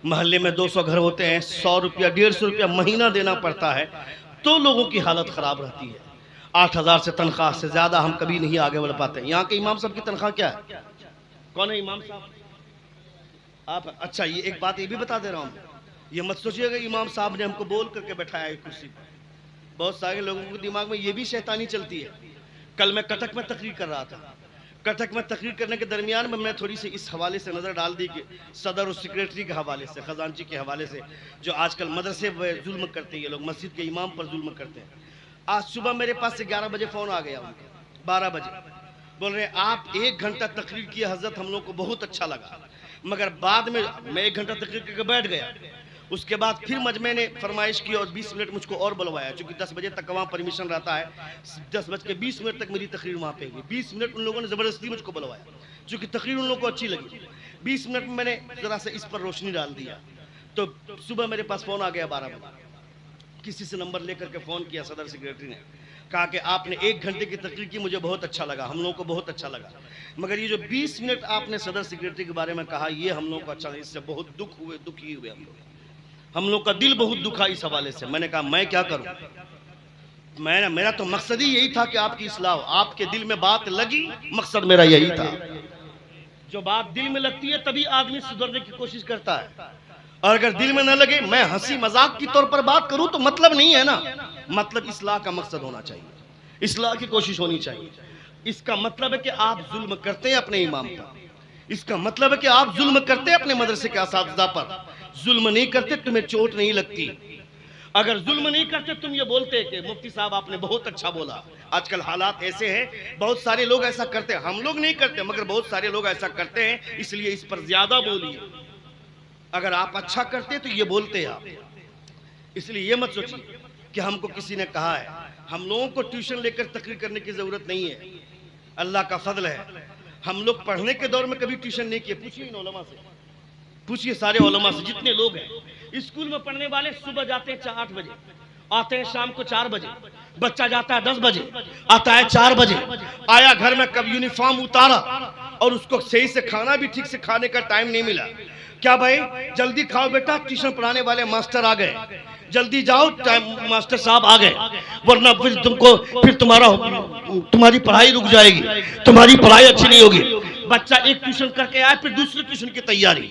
محلے میں 200 گھر ہوتے ہیں، 100 روپیہ 150 روپیہ مہینہ دینا پڑتا ہے، تو لوگوں کی حالت خراب رہتی ہے۔ 8000 سے تنخواہ سے زیادہ ہم کبھی نہیں آگے بڑھ پاتے۔ یہاں کے امام صاحب کی تنخواہ کیا ہے؟ کون ہے امام صاحب؟ آپ؟ اچھا، یہ ایک بات یہ بھی بتا دے رہا ہوں، یہ مت سوچئے گا امام صاحب نے ہم کو بول کر کے بٹھایا ہے کرسی پر۔ بہت سارے لوگوں کے دماغ میں یہ بھی شیطانی چلتی ہے۔ کل میں کٹک میں تقریر کر رہا تھا، کٹک میں تقریر کرنے کے درمیان میں تھوڑی سی اس حوالے سے نظر ڈال دی کہ صدر اور سیکریٹری کے حوالے سے، خزانچی کے حوالے سے، جو آج کل مدرسے پہ ظلم کرتے ہیں یہ لوگ، مسجد کے امام پر ظلم کرتے ہیں۔ آج صبح میرے پاس سے 11 بجے فون آ گیا، 12 بجے بول رہے ہیں آپ 1 گھنٹہ تقریر کی حضرت، ہم لوگ کو بہت اچھا لگا، مگر بعد میں 1 گھنٹہ تقریر کر کے بیٹھ گیا. اس کے بعد پھر مجمع نے فرمائش کی اور 20 منٹ مجھ کو اور بلوایا, چونکہ 10 بجے تک وہاں پرمیشن رہتا ہے. 10:20 تک میری تقریر وہاں پہ گئی. 20 منٹ ان لوگوں نے زبردستی مجھ کو بلوایا, چونکہ تقریر ان لوگوں کو اچھی لگی. 20 منٹ میں نے ذرا سے اس پر روشنی ڈال دیا. تو صبح میرے پاس فون آ گیا 12 بجے. کسی سے نمبر لے کر کے فون کیا صدر سیکریٹری نے, کہا کہ آپ نے 1 گھنٹے کی تقریر کی, مجھے بہت اچھا لگا, ہم لوگوں کو بہت اچھا لگا, مگر یہ جو 20 منٹ آپ نے صدر سیکریٹری کے بارے میں کہا, یہ ہم لوگوں کو اچھا لگا, اس سے بہت دکھی ہوئے ہم لوگ کا دل بہت دکھا اس حوالے سے. میں نے کہا میں کیا کروں, میرا تو مقصد ہی یہی تھا کہ آپ کی اصلاح ہو. آپ کے دل میں بات لگی, مقصد میرا یہی تھا. جو بات دل میں لگتی ہے تبھی آدمی سدھرنے کی کوشش کرتا ہے, اور اگر دل میں نہ لگے, میں ہنسی مذاق کی طور پر بات کروں تو مطلب نہیں ہے نا. مطلب اصلاح کا مقصد ہونا چاہیے, اصلاح کی کوشش ہونی چاہیے. اس کا مطلب ہے کہ آپ ظلم کرتے ہیں اپنے امام پر, اس کا مطلب ہے کہ آپ ظلم کرتے ہیں اپنے مدرسے کے اساتذہ پر. ظلم نہیں کرتے, تمہیں چوٹ نہیں لگتی. اگر ظلم نہیں کرتے تم یہ بولتے کہ مفتی صاحب آپ نے بہت اچھا بولا. آج کل حالات ایسے ہیں, بہت سارے لوگ ایسا کرتے ہیں, ہم لوگ نہیں کرتے مگر بہت سارے لوگ ایسا کرتے ہیں, اس لیے اس پر زیادہ بولیے. اگر آپ اچھا کرتے تو یہ بولتے آپ. اس لیے یہ مت سوچیے کہ ہم کو کسی نے کہا ہے. ہم لوگوں کو ٹیوشن لے کر تقریر کرنے کی ضرورت نہیں ہے, اللہ کا فضل ہے. ہم لوگ پڑھنے کے دور میں کبھی ٹیوشن نہیں کیے. پوچھیے ان علماء سے, پوچھئے سارے علماء سے جتنے لوگ ہیں. اسکول میں پڑھنے والے صبح جاتے ہیں 8 بجے, آتے ہیں شام کو 4 بجے. بچہ جاتا ہے 10 بجے, آتا ہے 4 بجے. آیا گھر میں کب یونیفارم اتارا اور اس کو صحیح سے کھانا بھی ٹھیک سے کھانے کا ٹائم نہیں ملا. کیا بھائی جلدی کھاؤ بیٹا, ٹیوشن پڑھانے والے ماسٹر آ گئے, جلدی جاؤ ماسٹر صاحب آ گئے, ورنہ پھر تمہاری پڑھائی رک جائے گی, تمہاری پڑھائی اچھی نہیں ہوگی. بچہ ایک ٹیوشن کر کے آئے, پھر دوسرے ٹیوشن کی تیاری.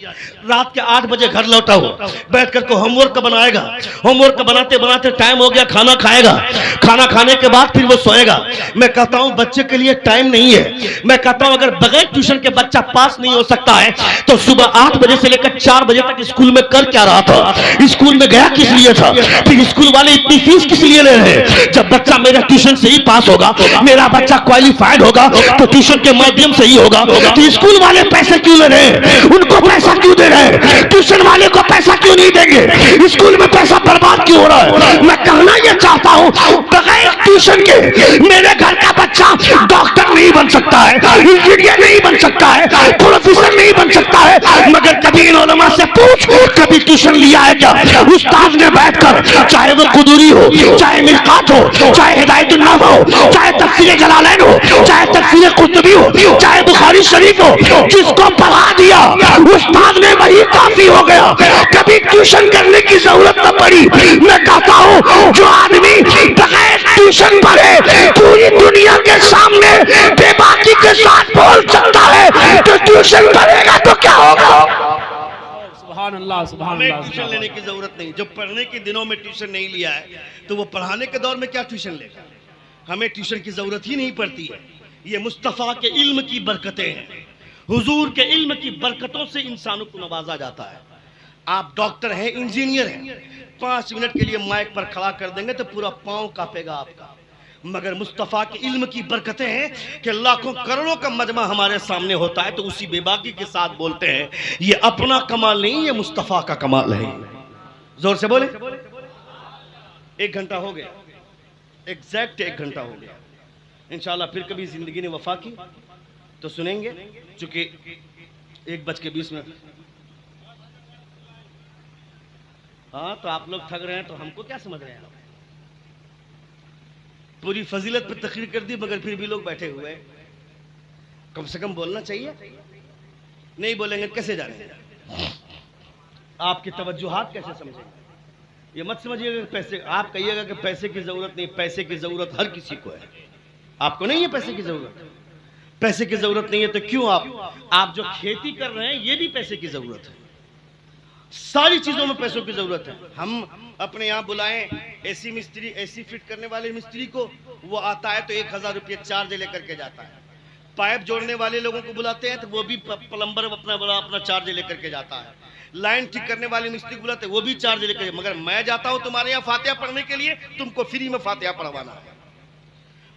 رات کے 8 بجے گھر لوٹا ہو, بیٹھ کر کو ہوم ورک بنائے گا. ہوم ورک بناتے بناتے ٹائم ہو گیا, کھانا کھائے گا. کھانا کھانے کے بعد پھر وہ سوئے گا. میں کہتا ہوں بچے کے لیے ٹائم نہیں ہے. میں کہتا ہوں اگر بغیر ٹیوشن کے بچہ پاس نہیں ہو سکتا ہے تو صبح 8 بجے سے لے کر 4 بجے تک اسکول میں کر کیا رہا تھا, اسکول میں گیا کس لیے تھا, پھر اسکول والے اتنی فیس کس لیے لے رہے ہیں. جب بچہ میرا ٹیوشن سے ہی پاس ہوگا, میرا بچہ کوالیفائڈ ہوگا تو ٹیوشن کے مادھیم سے ہی ہوگا. تو اسکول والے پیسے کیوں لے رہے ہیں, ان کو پیسہ کیوں دے رہے ہیں, ٹیوشن والے کو پیسہ کیوں نہیں دیں گے, اسکول میں پیسہ برباد کیوں ہو رہا ہے. میں کہنا یہ چاہتا ہوں بغیر ٹیوشن کے میرے گھر کا بچہ ڈاکٹر نہیں بن سکتا ہے, انجینئر نہیں بن سکتا ہے, پروفیسر نہیں بن سکتا ہے. مگر کبھی ان علماء سے پوچھ, کبھی ٹیوشن لیا ہے کیا. استاد نے بیٹھ کر, چاہے وہ قدوری ہو, چاہے مرقات ہو, چاہے ہدایت النحو ہو, چاہے تفسیر جلالین ہو, چاہے تفسیر قرطبی ہو, چاہے بخاری شریف ہو, جس کو پڑھا دیا استاد نے وہی کافی ہو گیا, کبھی ٹیوشن کرنے کی ضرورت نہ پڑی. میں کہتا ہوں جو آدمی بغیر ٹیوشن پڑھے پوری دنیا کے سامنے بے باکی کے ساتھ بول سکتا ہے, تو ٹیوشن پڑھے گا تو کیا ہوگا. سبحان اللہ, سبحان ہمیں اللہ. ٹیوشن لینے کی ضرورت نہیں. جو پڑھنے کے دنوں میں ٹیوشن نہیں لیا ہے تو وہ پڑھانے کے دور میں کیا ٹیوشن لے گا. ہمیں ٹیوشن کی ضرورت ہی نہیں پڑتی ہے. یہ مصطفیٰ کے علم کی برکتیں ہیں, حضور کے علم کی برکتوں سے انسانوں کو نوازا جاتا ہے. آپ ڈاکٹر ہیں, انجینئر ہیں, 5 منٹ کے لیے مائک پر کھڑا کر دیں گے تو پورا پاؤں کانپے گا آپ کا. مگر مصطفیٰ کے علم کی برکتیں ہیں کہ لاکھوں کروڑوں کا مجمع ہمارے سامنے ہوتا ہے تو اسی بے باکی کے ساتھ بولتے ہیں یہ اپنا کمال نہیں, یہ مصطفیٰ کا کمال ہے. زور سے بولے. 1 گھنٹہ ہو گیا, ایگزیکٹ 1 گھنٹہ ہو گیا. انشاءاللہ پھر کبھی زندگی نے وفا کی تو سنیں گے, چونکہ 1:20. ہاں تو آپ لوگ تھک رہے ہیں تو ہم کو کیا سمجھ رہے ہیں. پوری فضیلت پر تقریر کر دی مگر پھر بھی لوگ بیٹھے ہوئے. کم سے کم بولنا چاہیے. نہیں بولیں گے کیسے جانیں گے, آپ کی توجہات کیسے سمجھیں گے. یہ مت سمجھیے گا پیسے, آپ کہیے گا کہ پیسے کی ضرورت نہیں. پیسے کی ضرورت ہر کسی کو ہے. آپ کو نہیں ہے پیسے کی ضرورت. پیسے کی ضرورت نہیں ہے تو کیوں آپ جو کھیتی کر رہے ہیں یہ بھی پیسے کی ضرورت ہے. ساری چیزوں میں پیسوں کی ضرورت ہے. ہم اپنے یہاں بلائیں اے سی مستری, اے سی فٹ کرنے والے مستری کو, وہ آتا ہے تو 1000 روپے چارج لے کر کے جاتا ہے. پائپ جوڑنے والے لوگوں کو بلاتے ہیں تو وہ بھی پلمبر اپنا چارج لے کر کے جاتا ہے. لائن ٹھیک کرنے والے مستری کو بلاتے ہیں وہ بھی چارج لے کر. مگر میں جاتا ہوں تمہارے یہاں فاتحہ پڑھنے کے لیے, تم کو فری میں فاتحہ پڑھوانا ہے.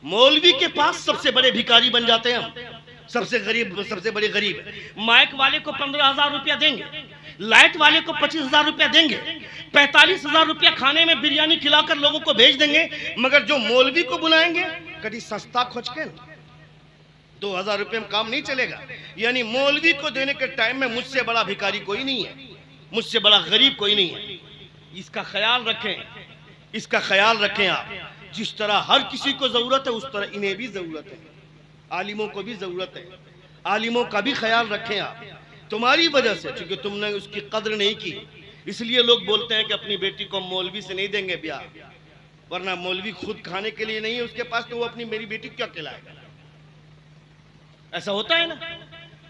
مولوی کے پاس سب سے بڑے بھکاری بن جاتے ہیں ہم. سب سے غریب، سب سے بڑی غریب ہے۔ مائک والے کو 15,000 روپیہ دیں گے، لائٹ والے کو 25,000 روپیہ دیں گے، 45,000 روپیہ کھانے میں بریانی کھلا کر لوگوں کو بھیج دیں گے، مگر جو مولوی کو بلائیں گے کبھی سستا کھوج کے 2,000 روپے میں کام نہیں چلے گا۔ یعنی مولوی کو دینے کے ٹائم میں مجھ سے بڑا بھکاری کوئی نہیں ہے، مجھ سے بڑا غریب کوئی نہیں ہے۔ اس کا خیال رکھیں، اس کا خیال رکھیں آپ۔ جس طرح ہر کسی کو ضرورت ہے اس طرح انہیں بھی ضرورت ہے، عالموں کو بھی ضرورت ہے، عالموں کا بھی خیال رکھیں آپ۔ تمہاری وجہ سے، چونکہ تم نے اس کی قدر نہیں کی، اس لیے لوگ بولتے ہیں کہ اپنی بیٹی کو مولوی سے نہیں دیں گے بیاہ، ورنہ مولوی خود کھانے کے لیے نہیں ہے اس کے پاس تو وہ اپنی میری بیٹی کیا کھلائے گا؟ ایسا ہوتا ہے نا۔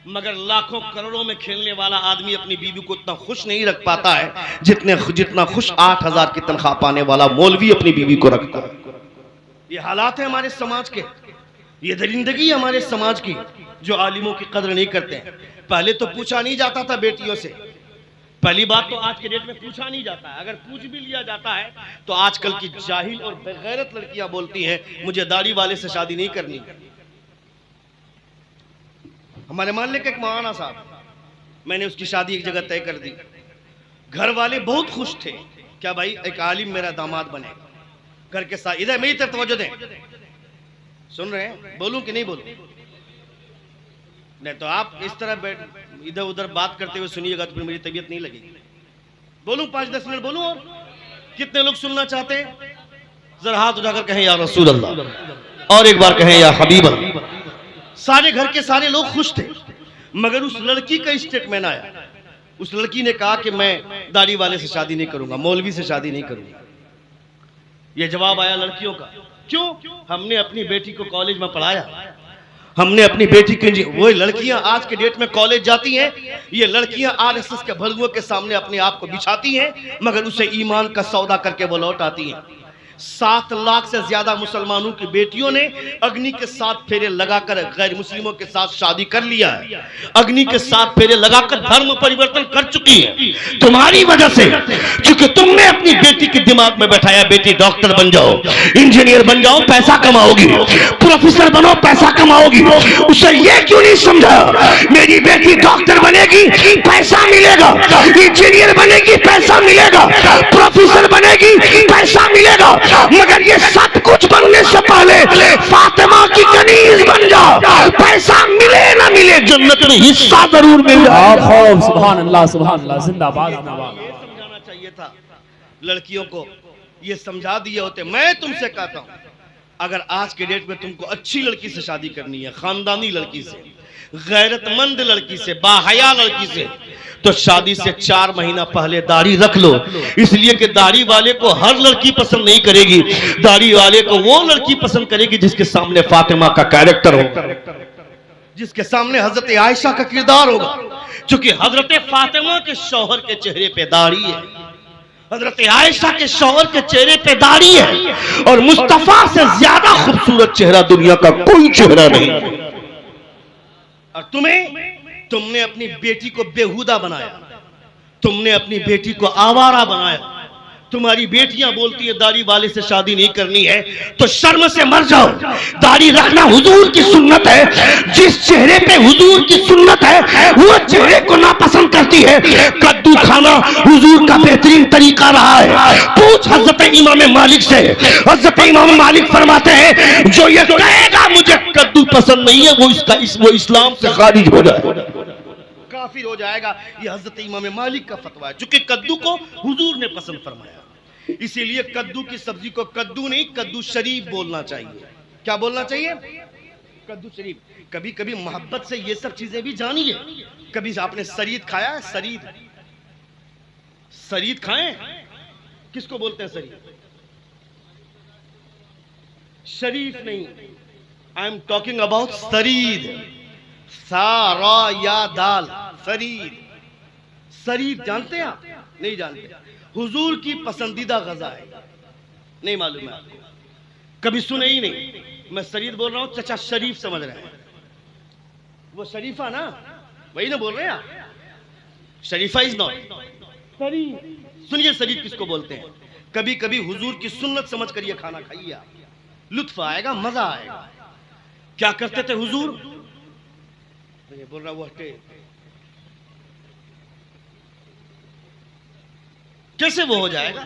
مگر لاکھوں کروڑوں میں کھیلنے والا آدمی اپنی بیوی کو اتنا خوش نہیں رکھ پاتا ہے جتنا خوش 8,000 کی تنخواہ پانے والا مولوی اپنی بیوی کو رکھتا ہے۔ یہ حالات ہیں ہمارے سماج کے، یہ درندگی ہے ہمارے سماج کی، جو عالموں کی قدر نہیں کرتے ہیں۔ پہلے تو پوچھا نہیں جاتا تھا بیٹیوں سے، پہلی بات تو آج کے ڈیٹ میں پوچھا نہیں جاتا ہے، اگر پوچھ بھی لیا جاتا ہے تو آج کل کی جاہل اور بغیرت لڑکیاں بولتی ہیں مجھے داڑھی والے سے شادی نہیں کرنی۔ ہمارے محلے کے ایک مولانا صاحب، میں نے اس کی شادی ایک جگہ طے کر دی، گھر والے بہت خوش تھے، کیا بھائی ایک عالم میرا داماد بنے گا، گھر کے ساتھ۔ ادھر میری طرف توجہ دیں، سن رہے ہیں؟ بولوں کہ نہیں بولوں؟ نہیں تو آپ اس طرح ادھر ادھر بات کرتے ہوئے سنیے گا تو پھر میری طبیعت نہیں لگے گی۔ بولوں 5-10 منٹ بولوں؟ اور کتنے لوگ سننا چاہتے ہیں؟ ذرا ہاتھ اٹھا کر کہیں یا رسول اللہ، اور ایک بار کہیں یا حبیب اللہ۔ سارے گھر کے سارے لوگ خوش تھے، مگر اس لڑکی کا اسٹیٹمنٹ آیا، اس لڑکی نے کہا کہ میں داڑھی والے سے شادی نہیں کروں گا، مولوی سے شادی نہیں کروں گا۔ یہ جواب آیا لڑکیوں کا، کیوں؟ ہم نے اپنی بیٹی کو کالج میں پڑھایا، ہم نے اپنی بیٹی کے، وہ لڑکیاں آج کے ڈیٹ میں کالج جاتی ہیں، یہ لڑکیاں RSS کے بھڑوؤں کے سامنے اپنے آپ کو بچھاتی ہیں، مگر اسے ایمان کا سودا کر کے وہ لوٹ آتی ہیں۔ 7 لاکھ سے زیادہ مسلمانوں کی بیٹیوں نے اگنی کے 7 پھیرے لگا کر غیر مسلموں کے ساتھ شادی کر لیا ہے، اگنی کے 7 پھیرے لگا کر دھرم پریورتن کر چکی ہے تمہاری وجہ سے، کیونکہ تم نے اپنی بیٹی کے دماغ میں بٹھایا بیٹی ڈاکٹر بن جاؤ، انجینئر بن جاؤ، پیسہ کماؤ گی، پروفیسر بنو، پیسہ کماؤ گی۔ اسے یہ کیوں نہیں سمجھا میری بیٹی ڈاکٹر بنے گی پیسہ ملے گا، انجینئر بنے گی پیسہ ملے گا، پروفیسر بنے گی پیسہ ملے گا، مگر یہ سب کچھ بننے سے پہلے فاطمہ کی کنیز بن جا، پیسہ ملے نہ ملے جنت میں حصہ ضرور مل جائے گا۔ سبحان اللہ سبحان اللہ، زندہ باد زندہ باد۔ یہ سمجھانا چاہیے تھا لڑکیوں کو، یہ سمجھا دیے ہوتے۔ میں تم سے کہتا ہوں اگر آج کے ڈیٹ میں تم کو اچھی لڑکی سے شادی کرنی ہے، خاندانی لڑکی سے، غیرت مند لڑکی سے، باحیا لڑکی سے، تو شادی سے 4 مہینہ پہلے داڑھی رکھ لو، اس لیے کہ داڑھی والے کو ہر لڑکی پسند نہیں کرے گی، داڑھی والے کو وہ لڑکی پسند کرے گی جس کے سامنے فاطمہ کا کیریکٹر ہوگا، جس کے سامنے حضرت عائشہ کا کردار ہوگا، چونکہ حضرت فاطمہ کے شوہر کے چہرے پہ داڑھی ہے، حضرت عائشہ کے شوہر کے چہرے پہ داڑھی ہے، اور مصطفیٰ سے زیادہ خوبصورت چہرہ دنیا کا کوئی چہرہ نہیں۔ اور تم نے اپنی بیٹی کو بیہودہ بنایا، تم نے اپنی بیٹی کو آوارہ بنایا۔ تمہاری بیٹیاں بولتی ہیں داڑھی والے سے شادی نہیں کرنی ہے تو شرم سے مر جاؤ۔ داڑھی رکھنا حضور کی سنت ہے، جس چہرے پہ حضور کی سنت ہے وہ چہرے کو ناپسند کرتی ہے۔ کدو کھانا حضور کا بہترین طریقہ رہا ہے۔ پوچھ حضرت امام مالک سے، حضرت امام مالک فرماتے ہیں جو یہ کہے گا مجھے کدو پسند نہیں ہے وہ اسلام سے خارج ہو جائے، کافر ہو جائے گا۔ یہ حضرت امام مالک کا فتویٰ ہے، چونکہ کدو کو حضور نے پسند فرمایا، اسی لیے کدو کی سبزی کو کدو نہیں کدو شریف بولنا چاہیے۔ کیا بولنا چاہیے؟ کدو شریف۔ کبھی کبھی محبت سے یہ سب چیزیں بھی جانیے۔ کبھی آپ نے سرید کھایا ہے؟ سرید کھائیں؟ کس کو بولتے ہیں سرید؟ شریف نہیں، I am talking about سرید، سا را یا دال، سرید جانتے ہیں آپ؟ نہیں جانتے۔ حضور کی پسندیدہ غذا ہے، نہیں معلوم ہے آپ کو، کبھی سنے ہی نہیں۔ میں سرید بول رہا ہوں، چچا شریف سمجھ رہے ہیں، وہ شریفہ نا، وہی نا بول رہے ہیں آپ؟ شریفہ از ناٹ سرید۔ سنیے سرید کس کو بولتے ہیں۔ کبھی کبھی حضور کی سنت سمجھ کر یہ کھانا کھائیے آپ، لطف آئے گا، مزہ آئے گا۔ کیا کرتے تھے حضور؟ یہ بول رہا وہ ہٹے. کیسے وہ ہو جائے گا؟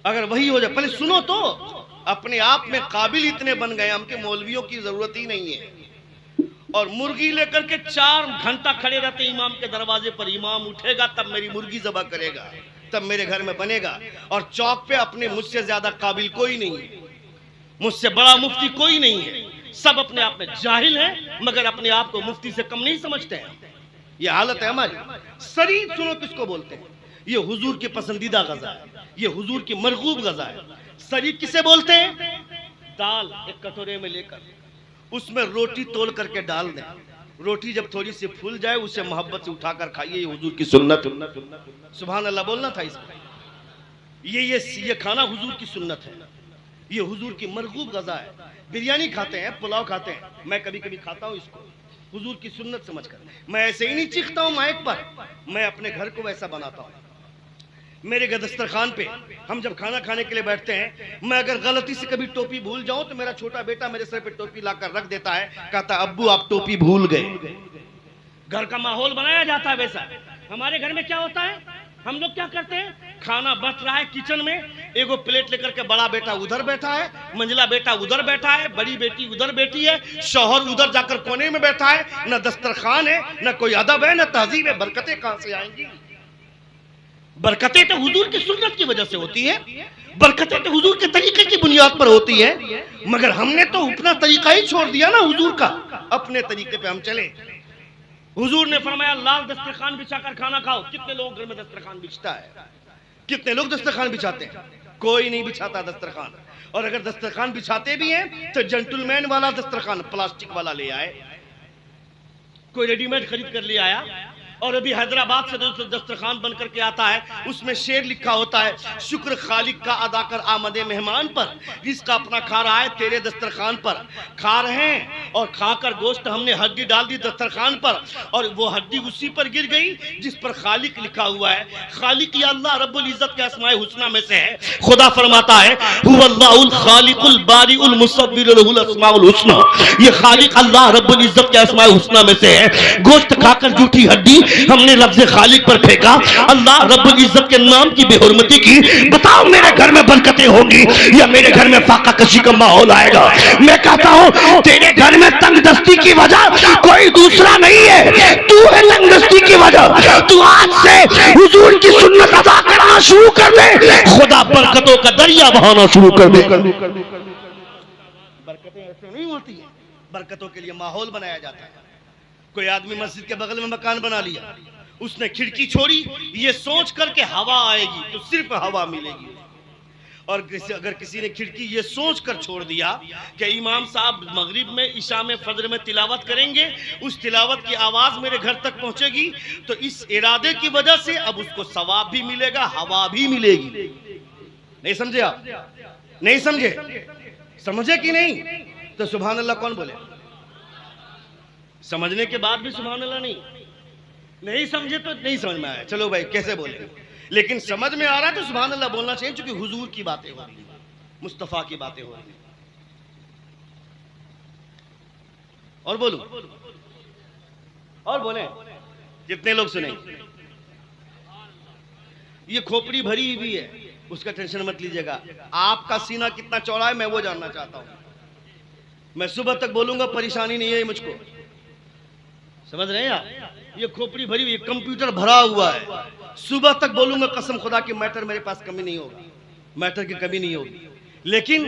اگر وہی ہو جائے، پہلے سنو تو. اپنے آپ میں قابل اتنے بن گئے ہم کہ مولویوں کی ضرورت ہی نہیں ہے. اور مرغی لے کر کے 4 گھنٹہ کھڑے رہتے امام کے دروازے پر. امام اٹھے گا تب میری مرغی ذبح کرے گا، تب میرے گھر میں بنے گا. اور چوک پہ اپنے مجھ سے زیادہ قابل کوئی نہیں ہے، مجھ سے بڑا مفتی کوئی نہیں ہے. سب اپنے آپ میں جاہل ہیں مگر اپنے آپ کو مفتی سے کم نہیں سمجھتے ہیں. یہ حالت ہے ہماری. سرید سنو کس کو بولتے ہیں؟ یہ حضور کی پسندیدہ غذا ہے، یہ حضور کی مرغوب غذا ہے. سرید کسے بولتے ہیں؟ دال ایک کٹورے میں لے کر اس میں روٹی تول کر کے ڈال دیں. روٹی جب تھوڑی سی پھول جائے اسے محبت سے اٹھا کر کھائیے. یہ حضور کی سنت. سبحان اللہ بولنا تھا اس میں. یہ کھانا حضور کی سنت ہے، یہ حضور کی مرغوب غذا ہے. بریانی کھاتے ہیں، پلاؤ کھاتے ہیں، میں کبھی کبھی کھاتا ہوں اس کو حضور کی سنت سمجھ کر. میں ایسے ہی نہیں چیختا ہوں مائک پر، میں اپنے گھر کو ویسا بناتا ہوں. میرے گھر دسترخوان پہ ہم جب کھانا کھانے کے لیے بیٹھتے ہیں، میں اگر غلطی سے کبھی ٹوپی بھول جاؤں تو میرا چھوٹا بیٹا میرے سر پہ ٹوپی لا کر رکھ دیتا ہے، کہتا ہے ابو آپ ٹوپی بھول گئے. گھر کا ماحول بنایا جاتا ہے ویسا. ہمارے گھر میں کیا ہوتا ہے؟ ہم لوگ کیا کرتے ہیں؟ کھانا بچ رہا ہے کچن میں، ایک پلیٹ لے کر کے بڑا بیٹا ادھر بیٹھا ہے، منجلا بیٹا ادھر بیٹھا ہے، بڑی بیٹی ادھر بیٹھی ہے، شوہر ادھر جا کر کونے میں بیٹھا ہے. نہ دسترخوان ہے، نہ کوئی ادب ہے، نہ تہذیب ہے. برکتیں کہاں سے آئیں گی؟ برکتیں تو حضور کی سنت کی وجہ سے ہوتی ہے، برکتیں تو حضور کے طریقے کی بنیاد پر ہوتی ہے. مگر ہم نے تو اپنا طریقہ ہی چھوڑ دیا نا حضور کا. اپنے طریقے پہ ہم چلے. حضور نے فرمایا لال دسترخوان بچھا کر کھانا کھاؤ. کتنے لوگ گھر میں دسترخوان بچھتا ہے؟ کتنے لوگ دسترخوان بچھاتے ہیں؟ کوئی نہیں بچھاتا دسترخوان. اور اگر دسترخوان بچھاتے بھی ہیں تو جنٹل مین والا دسترخوان پلاسٹک والا لے آئے، کوئی ریڈی میڈ خرید کر لے آیا. اور ابھی حیدرآباد سے دسترخوان بن کر کے آتا ہے، اس میں شعر لکھا ہوتا ہے شکر خالق کا ادا کر آمد مہمان پر، جس کا اپنا کھا رہا ہے تیرے دسترخوان پر. کھا رہے ہیں اور کھا کر گوشت ہم نے ہڈی ڈال دی دسترخوان پر، اور وہ ہڈی اسی پر گر گئی جس پر خالق لکھا ہوا ہے. خالق یا اللہ رب العزت کے اسماء الحسنی میں سے ہے. خدا فرماتا ہے هو اللہ الخالق البارئ المصور له الاسماء الحسنی. یہ خالق اللہ رب العزت کے اسماء الحسنی میں سے ہے. گوشت کھا کر جھوٹی ہڈی ہم نے لفظ خالق پر پھینکا، اللہ رب العزت کے نام کی بے حرمتی کی. بتاؤ میرے گھر میں برکتیں ہوں گی یا میرے گھر میں فاقہ کشی کا ماحول آئے گا؟ میں کہتا ہوں تیرے گھر میں تنگ دستی کی وجہ کوئی دوسرا نہیں ہے، تو ہے تنگ دستی کی وجہ. تو آج سے حضور کی سنت ادا کرنا شروع کر دے، خدا برکتوں کا دریا بہانا شروع کر دے. برکتیں ایسے نہیں ہوتی ہیں، برکتوں کے لیے ماحول بنایا جاتا ہے. کوئی آدمی مسجد کے بغل میں مکان بنا لیا، اس نے کھڑکی چھوڑی یہ سوچ کر کہ ہوا آئے گی تو صرف ہوا ملے گی. اور اگر کسی نے کھڑکی یہ سوچ کر چھوڑ دیا کہ امام صاحب مغرب میں عشاء میں فجر میں تلاوت کریں گے، اس تلاوت کی آواز میرے گھر تک پہنچے گی، تو اس ارادے کی وجہ سے اب اس کو ثواب بھی ملے گا، ہوا بھی ملے گی. نہیں سمجھے آپ؟ نہیں سمجھے؟ سمجھے کہ نہیں؟ تو سبحان اللہ کون بولے؟ سمجھنے کے بعد بھی سبحان اللہ نہیں سمجھے تو نہیں سمجھ میں آیا. چلو بھائی کیسے بولیں، لیکن سمجھ میں آ رہا ہے تو سبحان اللہ بولنا چاہیے، چونکہ حضور کی باتیں ہو رہی ہیں، مصطفیٰ کی باتیں ہو رہی ہیں. اور بولو اور بولیں، کتنے لوگ سنیں؟ یہ کھوپڑی بھری ہوئی ہے، اس کا ٹینشن مت لیجئے گا. آپ کا سینہ کتنا چوڑا ہے میں وہ جاننا چاہتا ہوں. میں صبح تک بولوں گا، پریشانی نہیں ہے مجھ کو. سمجھ رہے ہیں آپ؟ یہ کھوپڑی بھری ہوئی، کمپیوٹر بھرا ہوا ہے. صبح تک بولوں گا قسم خدا کی میٹر میرے پاس کمی نہیں ہوگا، میٹر کی کمی نہیں ہوگی. لیکن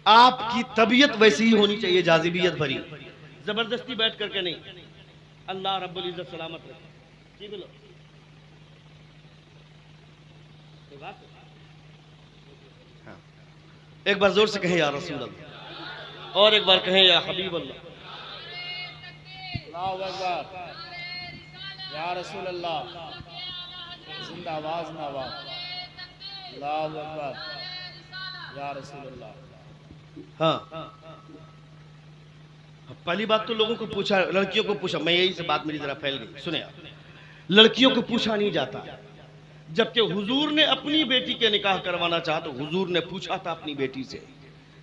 آپ کی طبیعت ویسی ہی ہونی چاہیے، جاذبیت بھری، زبردستی بیٹھ کر کے نہیں. اللہ رب العزت سلامت رکھے. جی بولو. ایک بار زور سے کہیں یا رسول اللہ، اور ایک بار کہیں یا حبیب اللہ. اللہ اکبر، یا رسول اللہ، زندہ آواز نواز. اللہ اکبر، یا رسول اللہ. ہاں پہلی بات تو لوگوں کو پوچھا، لڑکیوں کو پوچھا. میں یہی سے بات میری ذرا پھیل گئی. سنیں آپ، لڑکیوں کو پوچھا نہیں جاتا، جبکہ حضور نے اپنی بیٹی کے نکاح کروانا چاہا تو حضور نے پوچھا تھا اپنی بیٹی سے،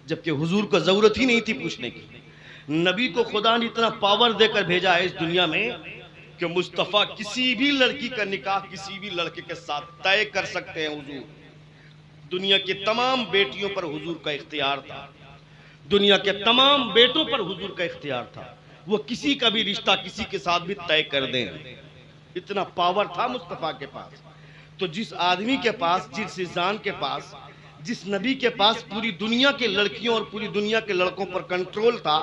جبکہ حضور کو ضرورت ہی نہیں تھی پوچھنے کی. نبی کو خدا نے اتنا پاور دے کر بھیجا ہے اس دنیا میں کہ مصطفیٰ کسی بھی لڑکی کا نکاح کسی بھی لڑکے کے ساتھ طے کر سکتے ہیں حضور. دنیا کی تمام بیٹیوں پر حضور کا اختیار تھا. دنیا کے تمام بیٹوں پر حضور کا اختیار تھا. وہ کسی کا بھی رشتہ کسی کے ساتھ بھی طے کر دیں. اتنا پاور تھا مصطفیٰ کے پاس. تو جس آدمی کے پاس, جس انسان کے پاس, جس نبی کے پاس پوری دنیا کے لڑکیوں اور پوری دنیا کے لڑکوں پر کنٹرول تھا,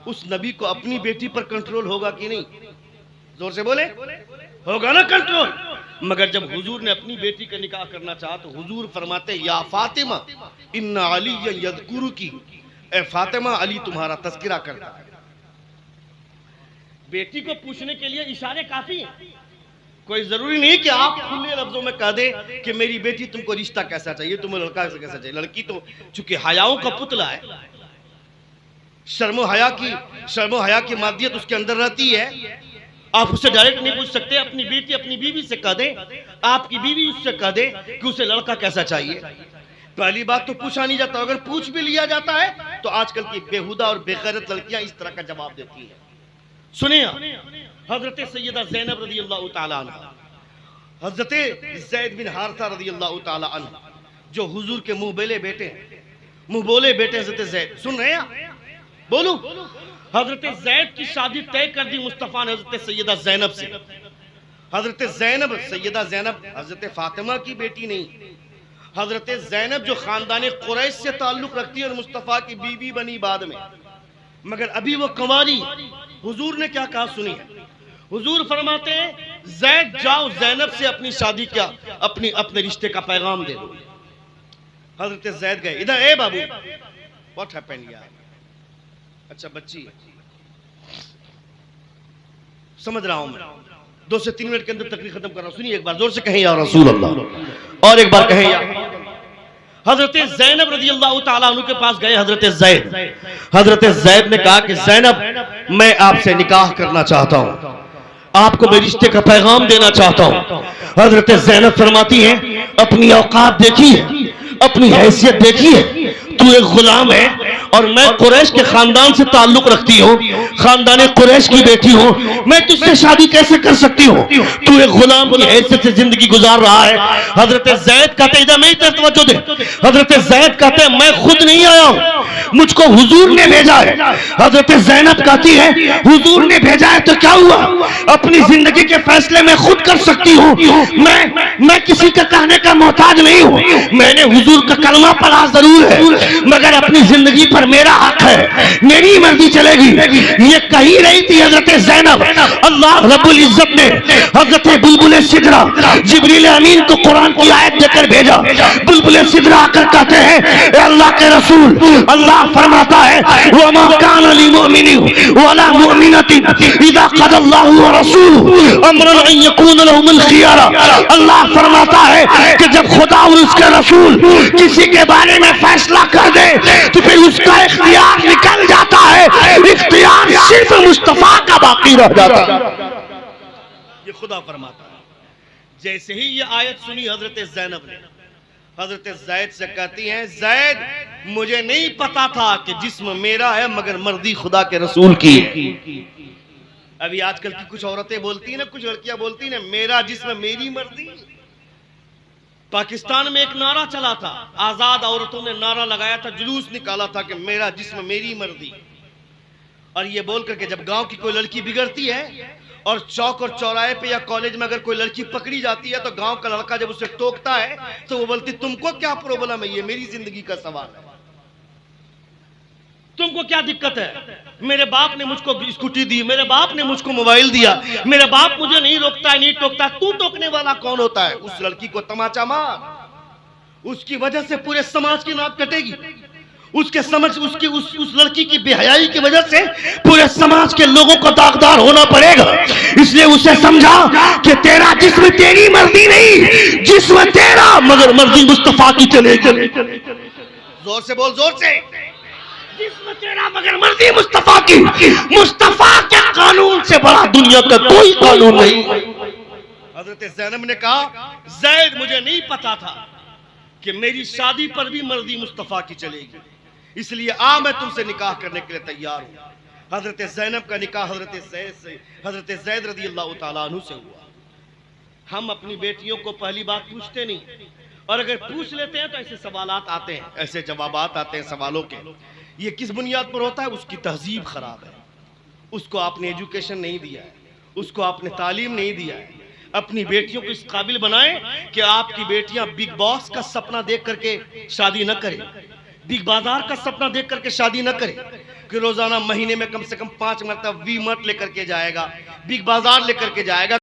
اس نبی کو اپنی بیٹی پر کنٹرول ہوگا کہ نہیں؟ زور سے بولے, ہوگا نا کنٹرول. مگر جب حضور نے اپنی بیٹی کا نکاح کرنا چاہا تو حضور فرماتے یا فاطمہ ان علی یذکرکی, اے فاطمہ علی تمہارا تذکرہ کرتا ہے. بیٹی کو پوچھنے کے لیے اشارے کافی ہیں. کوئی ضروری نہیں کہ آپ کھلے لفظوں میں کہہ دیں کہ میری بیٹی تم کو رشتہ کیسا چاہیے, تمہیں لڑکا کیسا چاہیے. لڑکی تو چونکہ حیاؤں کا پتلا ہے, شرم و حیا کی مادیت اس کے اندر رہتی ہے. آپ اسے ڈائریکٹ نہیں پوچھ سکتے. اپنی بیٹی اپنی بیوی سے کہہ دیں, آپ کی بیوی اس سے کہہ دے کہ اسے لڑکا کیسا چاہیے. پہلی بات تو پوچھا نہیں جاتا. اگر پوچھ بھی لیا جاتا ہے تو آج کل کی بےہودہ اور بے غیرت لڑکیاں اس طرح کا جواب دیتی ہیں. سنیں حضرت سیدہ زینب رضی اللہ تعالیٰ عنہ, حضرت زید بن حارثہ رضی اللہ تعالیٰ عنہ, جو حضور کے منہ بولے بیٹے حضرت زید. سن رہے ہیں؟ بولو. حضرت زید کی شادی طے کر دی مصطفیٰ نے حضرت سیدہ زینب سے. حضرت زینب, سیدہ زینب حضرت فاطمہ کی بیٹی نہیں. حضرت زینب جو خاندان قریش سے تعلق رکھتی ہے اور مصطفیٰ کی بیوی بنی بعد میں, مگر ابھی وہ کنواری. حضور نے کیا کہا سنی ہے. حضور فرماتے ہیں زید جاؤ زینب سے اپنی شادی کیا اپنے رشتے کا پیغام دے دو. حضرت زید گئے. ادھر اے بابو, what happened یار؟ اچھا بچی, سمجھ رہا ہوں میں. 2 سے 3 منٹ کے اندر تقریر ختم کر رہا ہوں. سنیے ایک بار زور سے کہیں یا رسول اللہ, اور ایک بار کہیں یا. حضرت زینب رضی اللہ تعالیٰ عنہ کے پاس گئے. حضرت زید نے کہا کہ زینب میں آپ سے نکاح کرنا چاہتا ہوں, آپ کو میں رشتے کا پیغام دینا چاہتا ہوں. حضرت زینب فرماتی ہیں اپنی اوقات دیکھیے, اپنی حیثیت دیکھیے. تو ایک غلام ہے اور میں قریش کے خاندان سے تعلق رکھتی ہوں, خاندان قریش کی بیٹی ہوں, میں تجھ سے شادی کیسے کر سکتی ہوں؟ تو ایک غلام کی حیثیت سے زندگی گزار رہا ہے. حضرت زید کہتے ہیں ادھر میں ہی توجہ دے. حضرت زید کہتے ہیں میں خود نہیں آیا ہوں, مجھ کو حضور نے بھیجا ہے. حضرت زینب کہتی ہے حضور نے بھیجا ہے تو کیا ہوا, اپنی زندگی کے فیصلے میں خود کر سکتی ہوں. میں کسی کا کہنے کا محتاج نہیں ہوں. میں نے حضور کا کلمہ پڑھا ضرور ہے, مگر اپنی زندگی پر میرا حق ہے, میری مرضی چلے گی. یہ کہی رہی تھی حضرت زینب. اللہ رب العزت نے حضرت بلبل سدرہ جبریل امین کو قرآن کی آیت دے کر بھیجا. بلبل سدرہ آ کر کہتے ہیں اے اللہ کے رسول, اللہ فرماتا ہے وما کان للمؤمن ولا مؤمنة اذا قضى الله ورسوله امرا ان يكون لهم الخيار. اللہ فرماتا ہے کہ جب خدا اور اس کے رسول کسی کے بارے میں فیصلہ کر دے تو پھر اس کا اختیار نکل جاتا ہے, اختیار صرف مصطفیٰ کا باقی رہ جاتا ہے. یہ خدا فرماتا ہے. جیسے ہی یہ آیت سنی حضرت زینب نے, حضرت زید سے کہتی ہیں زید مجھے نہیں پتا تھا کہ جسم میرا ہے مگر مرضی خدا کے رسول کی. ابھی آج کل کی کچھ عورتیں بولتی ہیں نا, کچھ لڑکیاں بولتی ہیں نا میرا جسم میری مرضی. پاکستان میں ایک نعرہ چلا تھا, آزاد عورتوں نے نعرہ لگایا تھا, جلوس نکالا تھا کہ میرا جسم میری مرضی. اور یہ بول کر کہ جب گاؤں کی کوئی لڑکی بگڑتی ہے اور چوک اور چوراہے پہ یا کالج میں اگر کوئی لڑکی پکڑی جاتی ہے تو گاؤں کا لڑکا جب اسے ٹوکتا ہے تو وہ بولتی تم کو کیا پرابلم ہے, یہ میری زندگی کا سوال ہے, تم کو کیا دقت ہے. میرے باپ نے مجھ کو اسکوٹی دی, میرے باپ نے مجھ کو موبائل دیا, میرے باپ مجھے نہیں روکتا ہے نہیں ٹوکتا, تو ٹوکنے والا کون ہوتا ہے. اس لڑکی کو تماچا مار, اس کی وجہ سے پورے سماج کی ناک کٹے گی. اس لڑکی کی بے حیائی کی وجہ سے پورے سماج کے لوگوں کو داغدار ہونا پڑے گا. اس لیے اسے سمجھا کہ تیرا جسم تیری مرضی نہیں, جسم تیرا مگر مرضی مصطفیٰ کی چلے. زور سے بول, زور سے. جسم تیرا مگر مرضی مصطفیٰ کی. مصطفیٰ کے قانون سے بڑا دنیا کا کوئی قانون نہیں. حضرت زینب نے کہا زید مجھے نہیں پتا تھا کہ میری شادی پر بھی مرضی مصطفیٰ کی چلے گی, اس لیے میں تم سے نکاح کرنے کے لیے تیار ہوں. حضرت زینب کا نکاح حضرت زید رضی اللہ تعالیٰ عنہ سے ہوا. ہم اپنی بیٹیوں کو پہلی بات پوچھتے نہیں، اور اگر پوچھ لیتے ہیں تو ایسے سوالات آتے ہیں، ایسے جوابات آتے ہیں سوالوں کے. یہ کس بنیاد پر ہوتا ہے؟ اس کی تہذیب خراب ہے، اس کو آپ نے ایجوکیشن نہیں دیا ہے، اس کو آپ نے تعلیم نہیں دیا ہے. اپنی بیٹیوں کو اس قابل بنائیں کہ آپ کی بیٹیاں بگ باس کا سپنا دیکھ کر کے شادی نہ کریں، بگ بازار کا سپنا دیکھ کر کے شادی نہ کریں کہ روزانہ مہینے میں کم سے کم 5 مرتبہ وی مارٹ لے کر کے جائے گا، بگ بازار لے کر کے جائے گا.